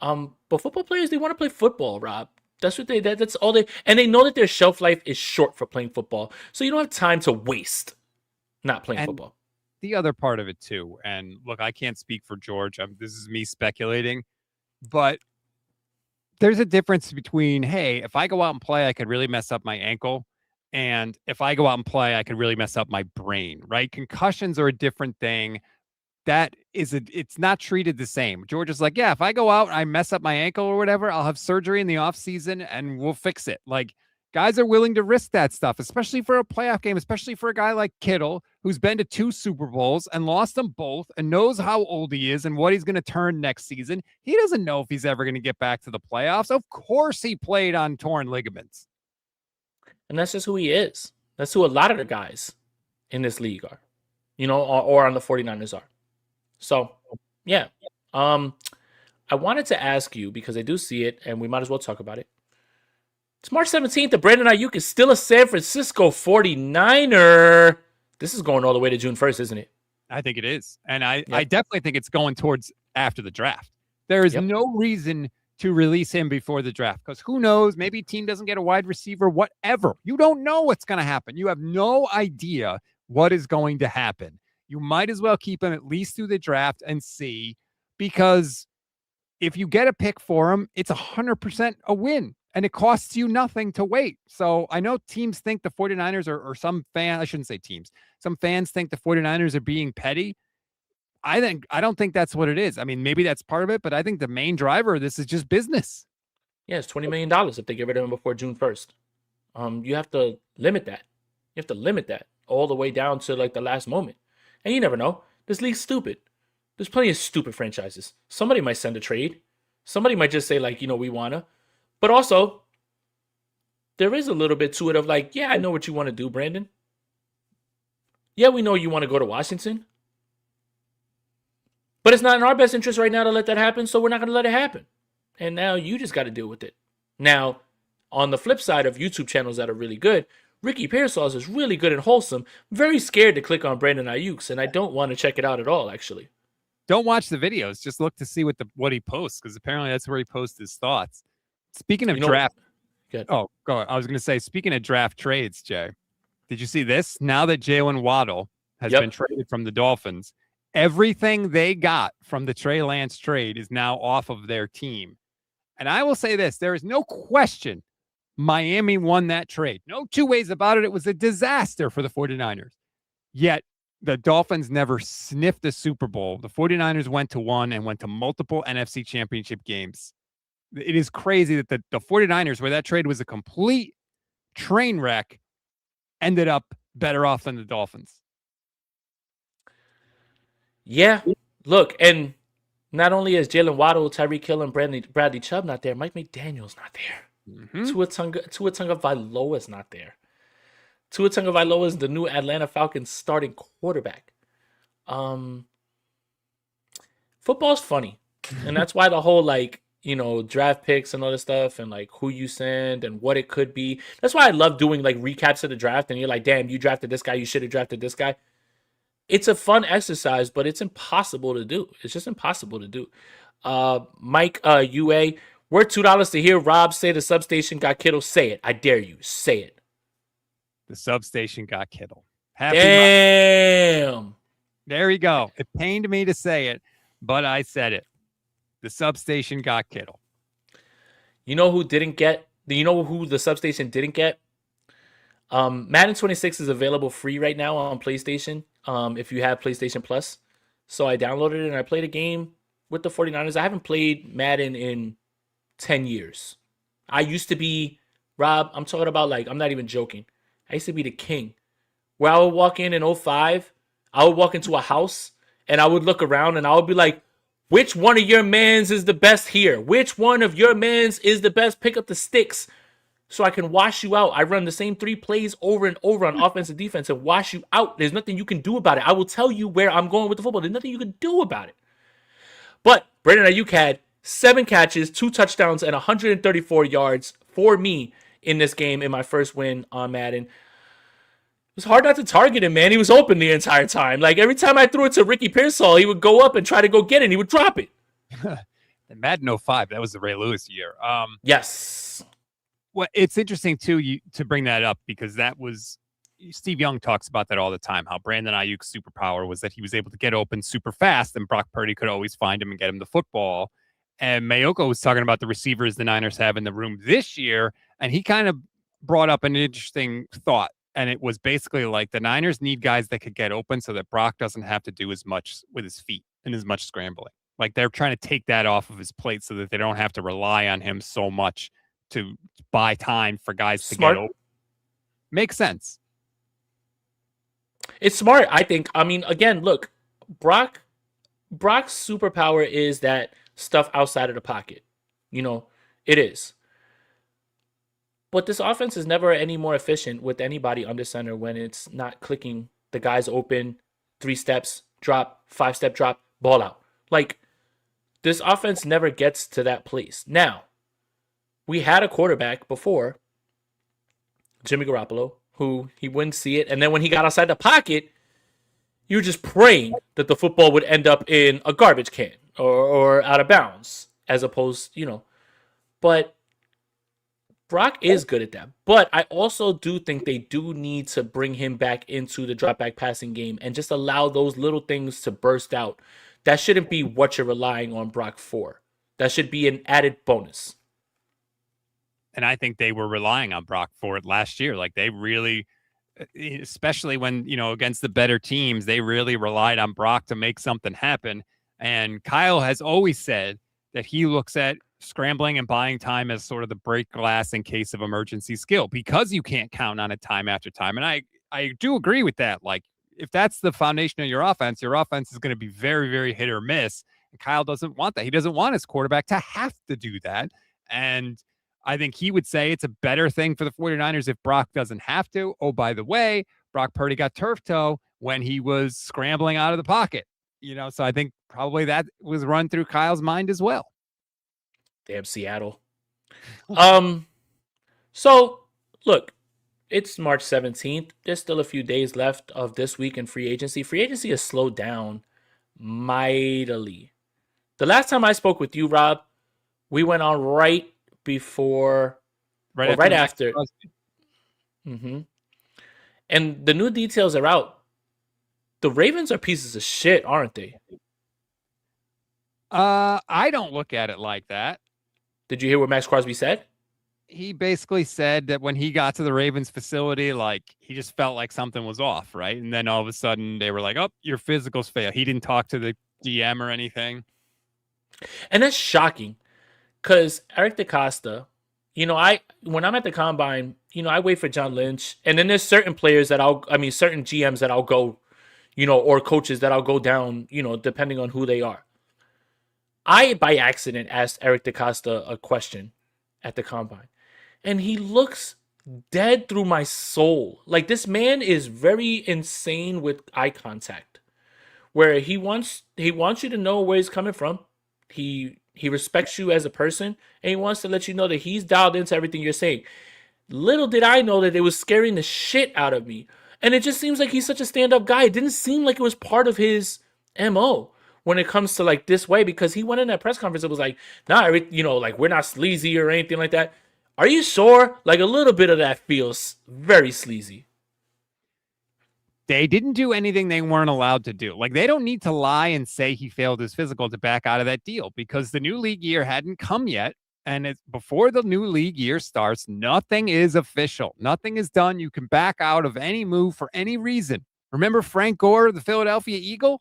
But football players, they want to play football, Rob. That's all they, and they know that their shelf life is short for playing football. So you don't have time to waste not playing And football. the other part of it too, and look, I can't speak for George. This is me speculating, but there's a difference between, hey, if I go out and play, I could really mess up my ankle. And if I go out and play, I could really mess up my brain, right? Concussions are a different thing. It's not treated the same. George is like, yeah, if I go out and I mess up my ankle or whatever, I'll have surgery in the offseason and we'll fix it. Like, guys are willing to risk that stuff, especially for a playoff game, especially for a guy like Kittle, who's been to 2 Super Bowls and lost them both and knows how old he is and what he's going to turn next season. He doesn't know if he's ever going to get back to the playoffs. Of course he played on torn ligaments. And that's just who he is. That's who a lot of the guys in this league are, or on the 49ers are. So, yeah. I wanted to ask you, because I do see it, and we might as well talk about it. It's March 17th, and Brandon Aiyuk is still a San Francisco 49er. This is going all the way to June 1st, isn't it? I think it is. And I definitely think it's going towards after the draft. There is no reason to release him before the draft, because who knows? Maybe a team doesn't get a wide receiver, whatever. You don't know what's going to happen. You have no idea what is going to happen. You might as well keep him at least through the draft and see, because if you get a pick for him, it's 100% a win. And it costs you nothing to wait. So I know teams think the 49ers or some fans, I shouldn't say teams, some fans think the 49ers are being petty. I don't think that's what it is. I mean, maybe that's part of it, but I think the main driver of this is just business. Yeah, it's $20 million if they get rid of him before June 1st. You have to limit that. You have to limit that all the way down to like the last moment. And you never know. This league's stupid. There's plenty of stupid franchises. Somebody might send a trade. Somebody might just say like, we wanna. But also, there is a little bit to it of like, yeah, I know what you want to do, Brandon. Yeah, we know you want to go to Washington. But it's not in our best interest right now to let that happen, so we're not going to let it happen. And now you just got to deal with it. Now, on the flip side of YouTube channels that are really good, Ricky Pearsall is really good and wholesome. Very scared to click on Brandon Aiyuk's, and I don't want to check it out at all, actually. Don't watch the videos. Just look to see what he posts, because apparently that's where he posts his thoughts. Speaking of draft. Oh, go on. I was going to say, speaking of draft trades, Jay, did you see this? Now that Jalen Waddle has been traded from the Dolphins, everything they got from the Trey Lance trade is now off of their team. And I will say this, there is no question Miami won that trade. No two ways about it. It was a disaster for the 49ers. Yet the Dolphins never sniffed the Super Bowl. The 49ers went to one and went to multiple NFC championship games. It is crazy that the 49ers, where that trade was a complete train wreck, ended up better off than the Dolphins. Yeah. Look, and not only is Jalen Waddle, Tyreek Hill, and Bradley Chubb not there, Mike McDaniel's not there. Mm-hmm. Tua Tagovailoa is not there. Tua Tagovailoa is the new Atlanta Falcons starting quarterback. Football's funny. And that's why the whole draft picks and all this stuff and like who you send and what it could be. That's why I love doing like recaps of the draft, and you're like, damn, you drafted this guy, you should have drafted this guy. It's a fun exercise, but it's impossible to do. It's just impossible to do. Mike UA, we're $2 to hear Rob say the substation got Kittle. Say it. I dare you. Say it. The substation got Kittle. Damn. There you go. It pained me to say it, but I said it. The substation got Kittle. You know who didn't get? Do you know who the substation didn't get? Madden 26 is available free right now on PlayStation if you have PlayStation Plus. So I downloaded it and I played a game with the 49ers. I haven't played Madden in 10 years. I used to be, Rob, I'm talking about like, I'm not even joking. I used to be the king. Where I would walk in 05, I would walk into a house and I would look around and I would be like, which one of your mans is the best here? Which one of your mans is the best? Pick up the sticks so I can wash you out. I run the same 3 plays over and over on offense and defense and wash you out. There's nothing you can do about it. I will tell you where I'm going with the football. There's nothing you can do about it. But Brandon Aiyuk had 7 catches, 2 touchdowns, and 134 yards for me in this game in my first win on Madden. It was hard not to target him, man. He was open the entire time. Like, every time I threw it to Ricky Pearsall, he would go up and try to go get it, and he would drop it. And Madden 05, that was the Ray Lewis year. Yes. Well, it's interesting too to bring that up because that was Steve Young talks about that all the time. How Brandon Ayuk's superpower was that he was able to get open super fast, and Brock Purdy could always find him and get him the football. And Mayoko was talking about the receivers the Niners have in the room this year, and he kind of brought up an interesting thought. And it was basically like the Niners need guys that could get open so that Brock doesn't have to do as much with his feet and as much scrambling. Like they're trying to take that off of his plate so that they don't have to rely on him so much to buy time for guys to Smart. get open. Makes sense. It's smart, I think. I mean, again, look, Brock's superpower is that stuff outside of the pocket. It is. But this offense is never any more efficient with anybody under center when it's not clicking the guys open, 3 steps, drop, 5-step drop, ball out. Like, this offense never gets to that place. Now, we had a quarterback before, Jimmy Garoppolo, who he wouldn't see it. And then when he got outside the pocket, you were just praying that the football would end up in a garbage can or out of bounds, as opposed, But Brock is good at that. But I also do think they do need to bring him back into the drop back passing game and just allow those little things to burst out. That shouldn't be what you're relying on Brock for. That should be an added bonus. And I think they were relying on Brock for it last year. Like they really, especially when, against the better teams, they really relied on Brock to make something happen. And Kyle has always said that he looks at scrambling and buying time as sort of the break glass in case of emergency skill because you can't count on it time after time. And I do agree with that. Like if that's the foundation of your offense is going to be very, very hit or miss. And Kyle doesn't want that. He doesn't want his quarterback to have to do that. And I think he would say it's a better thing for the 49ers if Brock doesn't have to. Oh, by the way, Brock Purdy got turf toe when he was scrambling out of the pocket. So I think probably that was run through Kyle's mind as well. Damn Seattle. So look, it's March 17th. There's still a few days left of this week in free agency. Free agency has slowed down mightily. The last time I spoke with you, Rob, we went on right after. Mm-hmm. And the new details are out. The Ravens are pieces of shit, aren't they? I don't look at it like that. Did you hear what Max Crosby said? He basically said that when he got to the Ravens facility, like he just felt like something was off, right? And then all of a sudden they were like, "Oh, your physicals fail." He didn't talk to the GM or anything. And that's shocking. Because Eric DeCosta, when I'm at the combine, I wait for John Lynch. And then there's certain players certain GMs that I'll go, or coaches that I'll go down, depending on who they are. I, by accident, asked Eric DeCosta a question at the combine. And he looks dead through my soul. Like, this man is very insane with eye contact. Where he wants you to know where he's coming from. He respects you as a person, and he wants to let you know that he's dialed into everything you're saying. Little did I know that it was scaring the shit out of me. And it just seems like he's such a stand-up guy. It didn't seem like it was part of his MO when it comes to like this way, because he went in that press conference and was like, nah, like we're not sleazy or anything like that. Are you sure? Like a little bit of that feels very sleazy. They didn't do anything they weren't allowed to do. Like they don't need to lie and say he failed his physical to back out of that deal because the new league year hadn't come yet. And it's before the new league year starts, nothing is official. Nothing is done. You can back out of any move for any reason. Remember Frank Gore, the Philadelphia Eagle?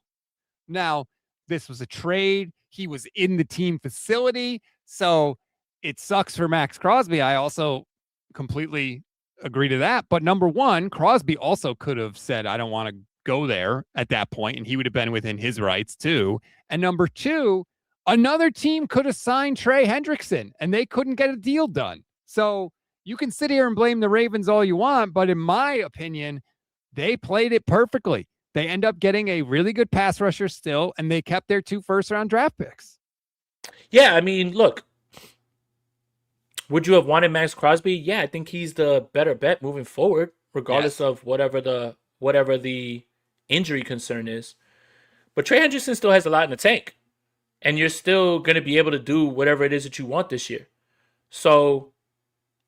Now, this was a trade. He was in the team facility. So it sucks for Max Crosby. I also completely agree to that. But number one, Crosby also could have said, I don't want to go there at that point, and he would have been within his rights too. And number two, another team could have signed Trey Hendrickson and they couldn't get a deal done. So you can sit here and blame the Ravens all you want, but in my opinion, they played it perfectly. They end up getting a really good pass rusher still, and they kept their 2 first-round draft picks. Yeah, I mean, look, would you have wanted Max Crosby? Yeah, I think he's the better bet moving forward, regardless of whatever the injury concern is. But Trey Hendrickson still has a lot in the tank, and you're still going to be able to do whatever it is that you want this year. So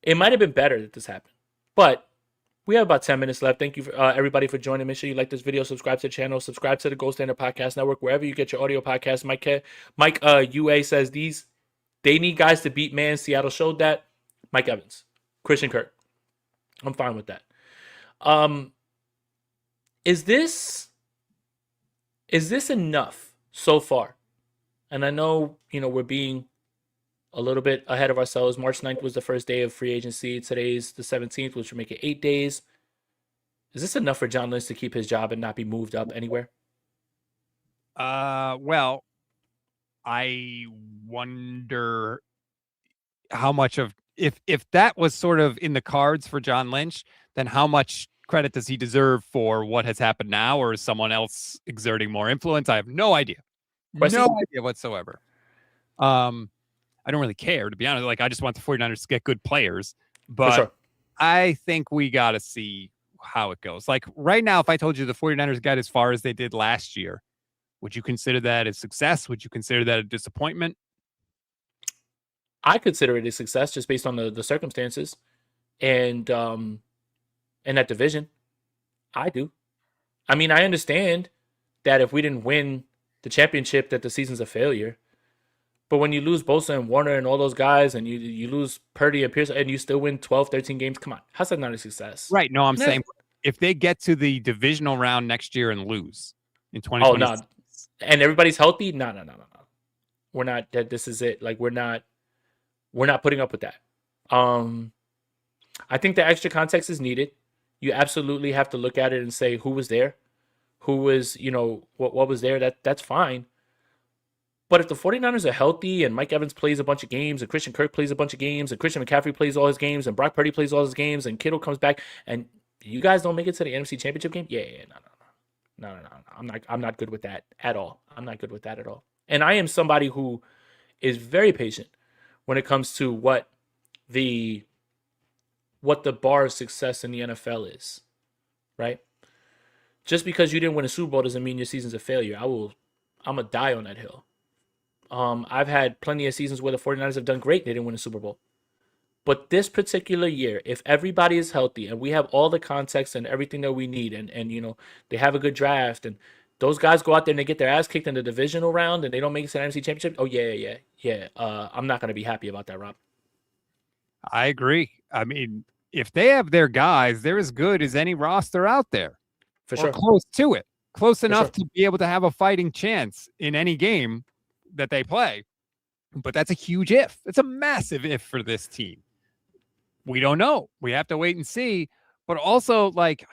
It might have been better that this happened. But we have about 10 minutes left. Thank you, everybody, for joining. Make sure you like this video, subscribe to the channel, subscribe to the Gold Standard Podcast Network, wherever you get your audio podcasts. Mike UA says they need guys to beat man. Seattle showed that. Mike Evans, Christian Kirk. I'm fine with that. Is this enough so far? And I know, we're being a little bit ahead of ourselves. March 9th was the first day of free agency. Today's the 17th, which would make it 8 days. Is this enough for John Lynch to keep his job and not be moved up anywhere? Well, I wonder how much of if that was sort of in the cards for John Lynch, then how much credit does he deserve for what has happened now, or is someone else exerting more influence? I have no idea. No idea whatsoever. I don't really care, to be honest. Like, I just want the 49ers to get good players. But sure. I think we got to see how it goes. Like, right now, if I told you the 49ers got as far as they did last year, would you consider that a success? Would you consider that a disappointment? I consider it a success just based on the circumstances and that division. I do. I mean, I understand that if we didn't win the championship, that the season's a failure. But when you lose Bosa and Warner and all those guys, and you lose Purdy and Pearsall, and you still win 12, 13 games, come on. How's that not a success? Right. No, I'm saying if they get to the divisional round next year and lose in 2020. Oh, no. And everybody's healthy? No. We're not. This is it. Like, we're not putting up with that. I think the extra context is needed. You absolutely have to look at it and say who was there, who was, what was there. That's fine. But if the 49ers are healthy and Mike Evans plays a bunch of games and Christian Kirk plays a bunch of games and Christian McCaffrey plays all his games and Brock Purdy plays all his games and Kittle comes back and you guys don't make it to the NFC Championship game, no. I'm not good with that at all. I'm not good with that at all. And I am somebody who is very patient when it comes to what the bar of success in the NFL is, right? Just because you didn't win a Super Bowl doesn't mean your season's a failure. I'm going to die on that hill. I've had plenty of seasons where the 49ers have done great. They didn't win a Super Bowl. But this particular year, if everybody is healthy and we have all the context and everything that we need and they have a good draft and those guys go out there and they get their ass kicked in the divisional round and they don't make it to the NFC Championship, oh, yeah. I'm not going to be happy about that, Rob. I agree. I mean, if they have their guys, they're as good as any roster out there. For sure. Close to it. Close enough to be able to have a fighting chance in any game that they play. But that's a huge if. It's a massive if for this team. We don't know. We have to wait and see. But also, like,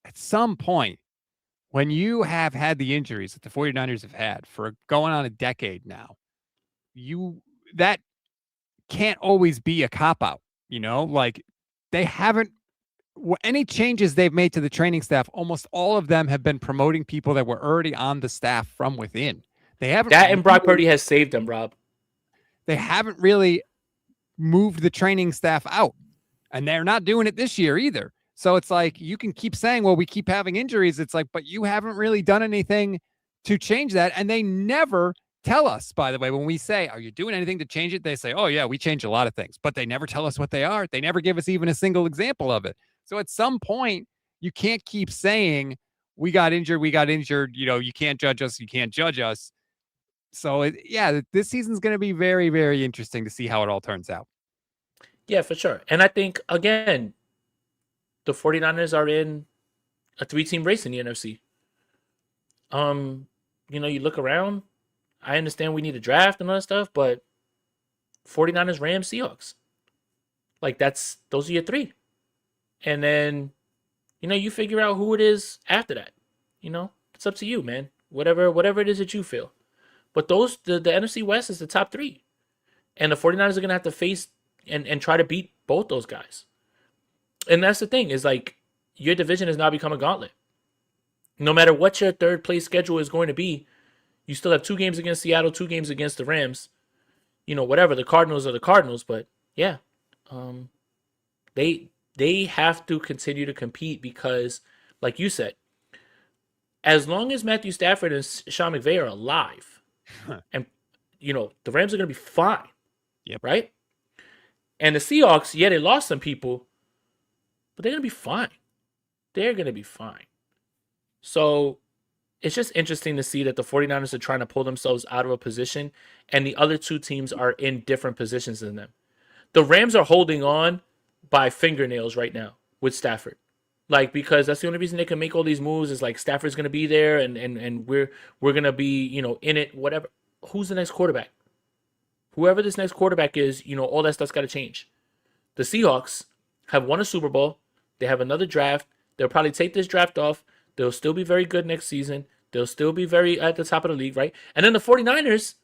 at some point, when you have had the injuries that the 49ers have had for going on a decade now, that can't always be a cop-out, Like, they haven't any changes they've made to the training staff, almost all of them have been promoting people that were already on the staff from within. They haven't that and Brock Purdy has saved them, Rob. They haven't really moved the training staff out, and they're not doing it this year either. So it's like, you can keep saying, well, we keep having injuries. It's like, but you haven't really done anything to change that. And they never tell us, by the way, when we say, are you doing anything to change it? They say, oh yeah, we change a lot of things, but they never tell us what they are. They never give us even a single example of it. So at some point, you can't keep saying, we got injured. You can't judge us. You can't judge us. So, this season's going to be very, very interesting to see how it all turns out. Yeah, for sure. And I think, again, the 49ers are in a 3-team race in the NFC. You look around, I understand we need a draft and all that stuff, but 49ers, Rams, Seahawks. Like, those are your 3. And then, you figure out who it is after that. It's up to you, man. Whatever it is that you feel. But the NFC West is the top 3. And the 49ers are going to have to face and try to beat both those guys. And that's the thing, is like, your division has now become a gauntlet. No matter what your third place schedule is going to be, you still have 2 games against Seattle, 2 games against the Rams. Whatever, the Cardinals are the Cardinals, but yeah. They have to continue to compete because, like you said, as long as Matthew Stafford and Sean McVay are alive, and the Rams are going to be fine. Yep. Right? And the Seahawks, yeah, they lost some people, but they're going to be fine. They're going to be fine. So it's just interesting to see that the 49ers are trying to pull themselves out of a position, and the other two teams are in different positions than them. The Rams are holding on by fingernails right now with Stafford. Like, because that's the only reason they can make all these moves is like Stafford's gonna be there and we're gonna be, in it, whatever. Who's the next quarterback? Whoever this next quarterback is, all that stuff's gotta change. The Seahawks have won a Super Bowl. They have another draft. They'll probably take this draft off. They'll still be very good next season. They'll still be very at the top of the league, right? And then the 49ers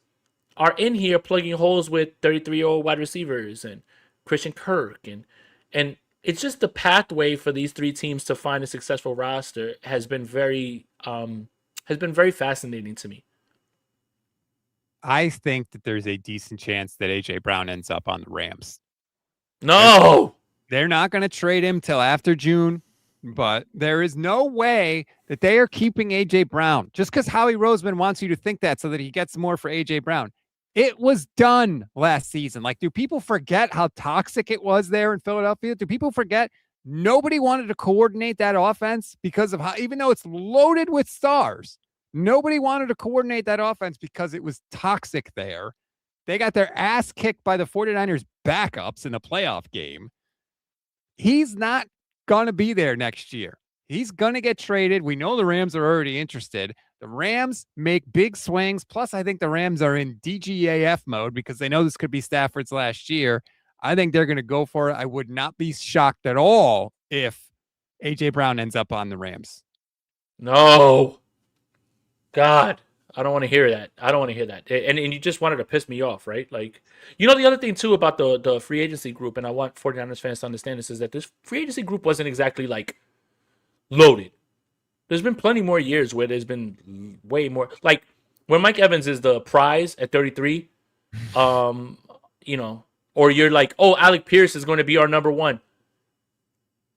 are in here plugging holes with 33-year-old wide receivers and Christian Kirk and it's just the pathway for these three teams to find a successful roster has been very fascinating to me. I think that there's a decent chance that AJ Brown ends up on the Rams. No, they're not going to trade him till after June, but there is no way that they are keeping AJ Brown just because Howie Roseman wants you to think that so that he gets more for AJ Brown. It was done last season. Like, do people forget how toxic it was there in Philadelphia? Do people forget nobody wanted to coordinate that offense because of how, even though it's loaded with stars, nobody wanted to coordinate that offense because it was toxic there. They got their ass kicked by the 49ers backups in the playoff game. He's not going to be there next year. He's going to get traded. We know the Rams are already interested. The Rams make big swings. Plus, I think the Rams are in DGAF mode because they know this could be Stafford's last year. I think they're going to go for it. I would not be shocked at all if AJ Brown ends up on the Rams. No. God, I don't want to hear that. I don't want to hear that. And you just wanted to piss me off, right? Like, the other thing, too, about the free agency group, and I want 49ers fans to understand this, is that this free agency group wasn't exactly, like, loaded. There's been plenty more years where there's been way more. Like, when Mike Evans is the prize at 33, or you're like, oh, Alec Pierce is going to be our number one.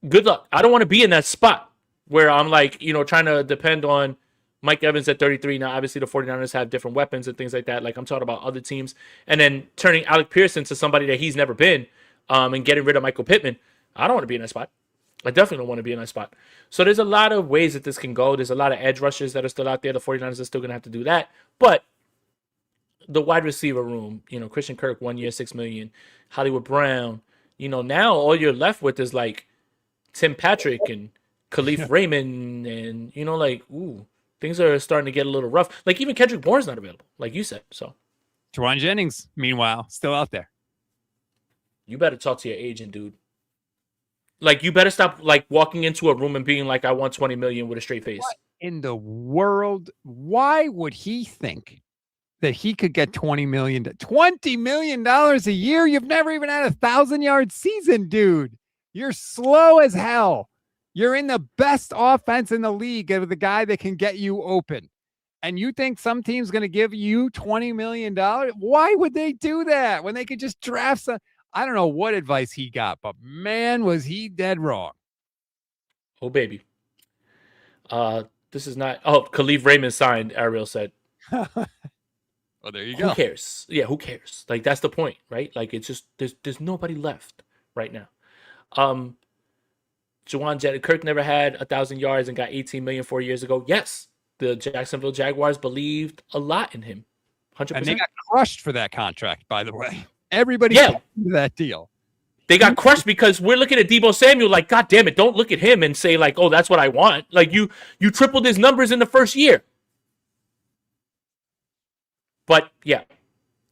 Good luck. I don't want to be in that spot where I'm like, trying to depend on Mike Evans at 33. Now, obviously, the 49ers have different weapons and things like that. Like, I'm talking about other teams. And then turning Alec Pierce into somebody that he's never been and getting rid of Michael Pittman. I don't want to be in that spot. I definitely don't want to be in that spot. So there's a lot of ways that this can go. There's a lot of edge rushers that are still out there. The 49ers are still going to have to do that. But the wide receiver room, Christian Kirk, 1 year, $6 million. Hollywood Brown. Now all you're left with is like Tim Patrick and Khalif Raymond. And, things are starting to get a little rough. Like, even Kendrick Bourne's not available, like you said. So Juwan Jennings, meanwhile, still out there. You better talk to your agent, dude. Like, you better stop, like, walking into a room and being like, I want $20 million with a straight face. What in the world? Why would he think that he could get $20 million a year? You've never even had a 1,000-yard season, dude. You're slow as hell. You're in the best offense in the league with the guy that can get you open. And you think some team's going to give you $20 million? Why would they do that when they could just draft some? I don't know what advice he got, but man, was he dead wrong. Oh, baby. This is not... Oh, Khalif Raymond signed, Ariel said. Well, there you go. Who cares? Yeah, who cares? Like, that's the point, right? Like, it's just... There's nobody left right now. Kirk never had 1,000 yards and got $18 million 4 years ago. Yes, the Jacksonville Jaguars believed a lot in him. 100%. And they got crushed for that contract, by the way. Everybody that deal. They got crushed because we're looking at Deebo Samuel like, God damn it, don't look at him and say like, oh, that's what I want. Like, you tripled his numbers in the first year. But yeah,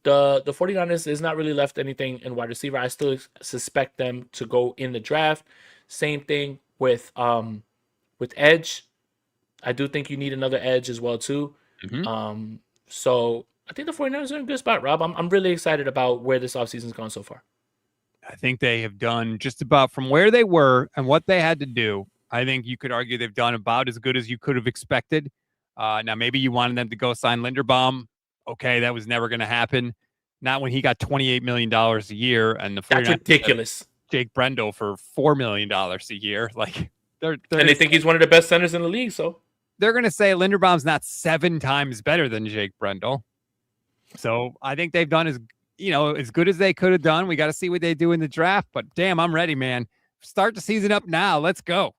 the 49ers is not really left anything in wide receiver. I still suspect them to go in the draft. Same thing with edge. I do think you need another edge as well too. Mm-hmm. So I think the 49ers are in a good spot, Rob. I'm really excited about where this offseason's gone so far. I think they have done just about from where they were and what they had to do. I think you could argue they've done about as good as you could have expected. Now, maybe you wanted them to go sign Linderbaum. Okay, that was never going to happen. Not when he got $28 million a year. And the 49ers That's ridiculous. Jake Brendel for $4 million a year. Like, and they think he's one of the best centers in the league. So they're going to say Linderbaum's not 7 times better than Jake Brendel. So I think they've done as as good as they could have done. We got to see what they do in the draft. But damn, I'm ready, man. Start the season up now. Let's go.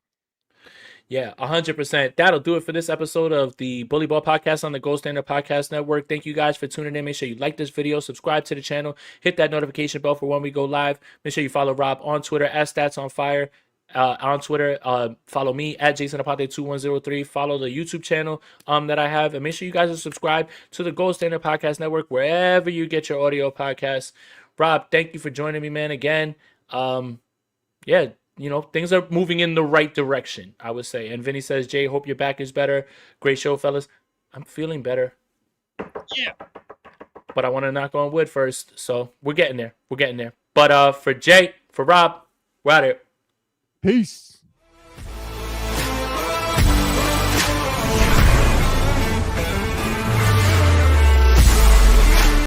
Yeah, 100%. That'll do it for this episode of the Bully Ball Podcast on the Gold Standard Podcast Network. Thank you guys for tuning in. Make sure you like this video, subscribe to the channel, hit that notification bell for when we go live. Make sure you follow Rob on Twitter at StatsOnFire. On Twitter, follow me at JasonApate2103. Follow the YouTube channel that I have, and make sure you guys are subscribed to the Gold Standard Podcast Network wherever you get your audio podcasts. Rob, thank you for joining me, man. Again, yeah, things are moving in the right direction, I would say. And Vinny says, Jay, hope your back is better. Great show, fellas. I'm feeling better. Yeah. But I want to knock on wood first. So we're getting there. But for Jay, for Rob, we're out here. Peace.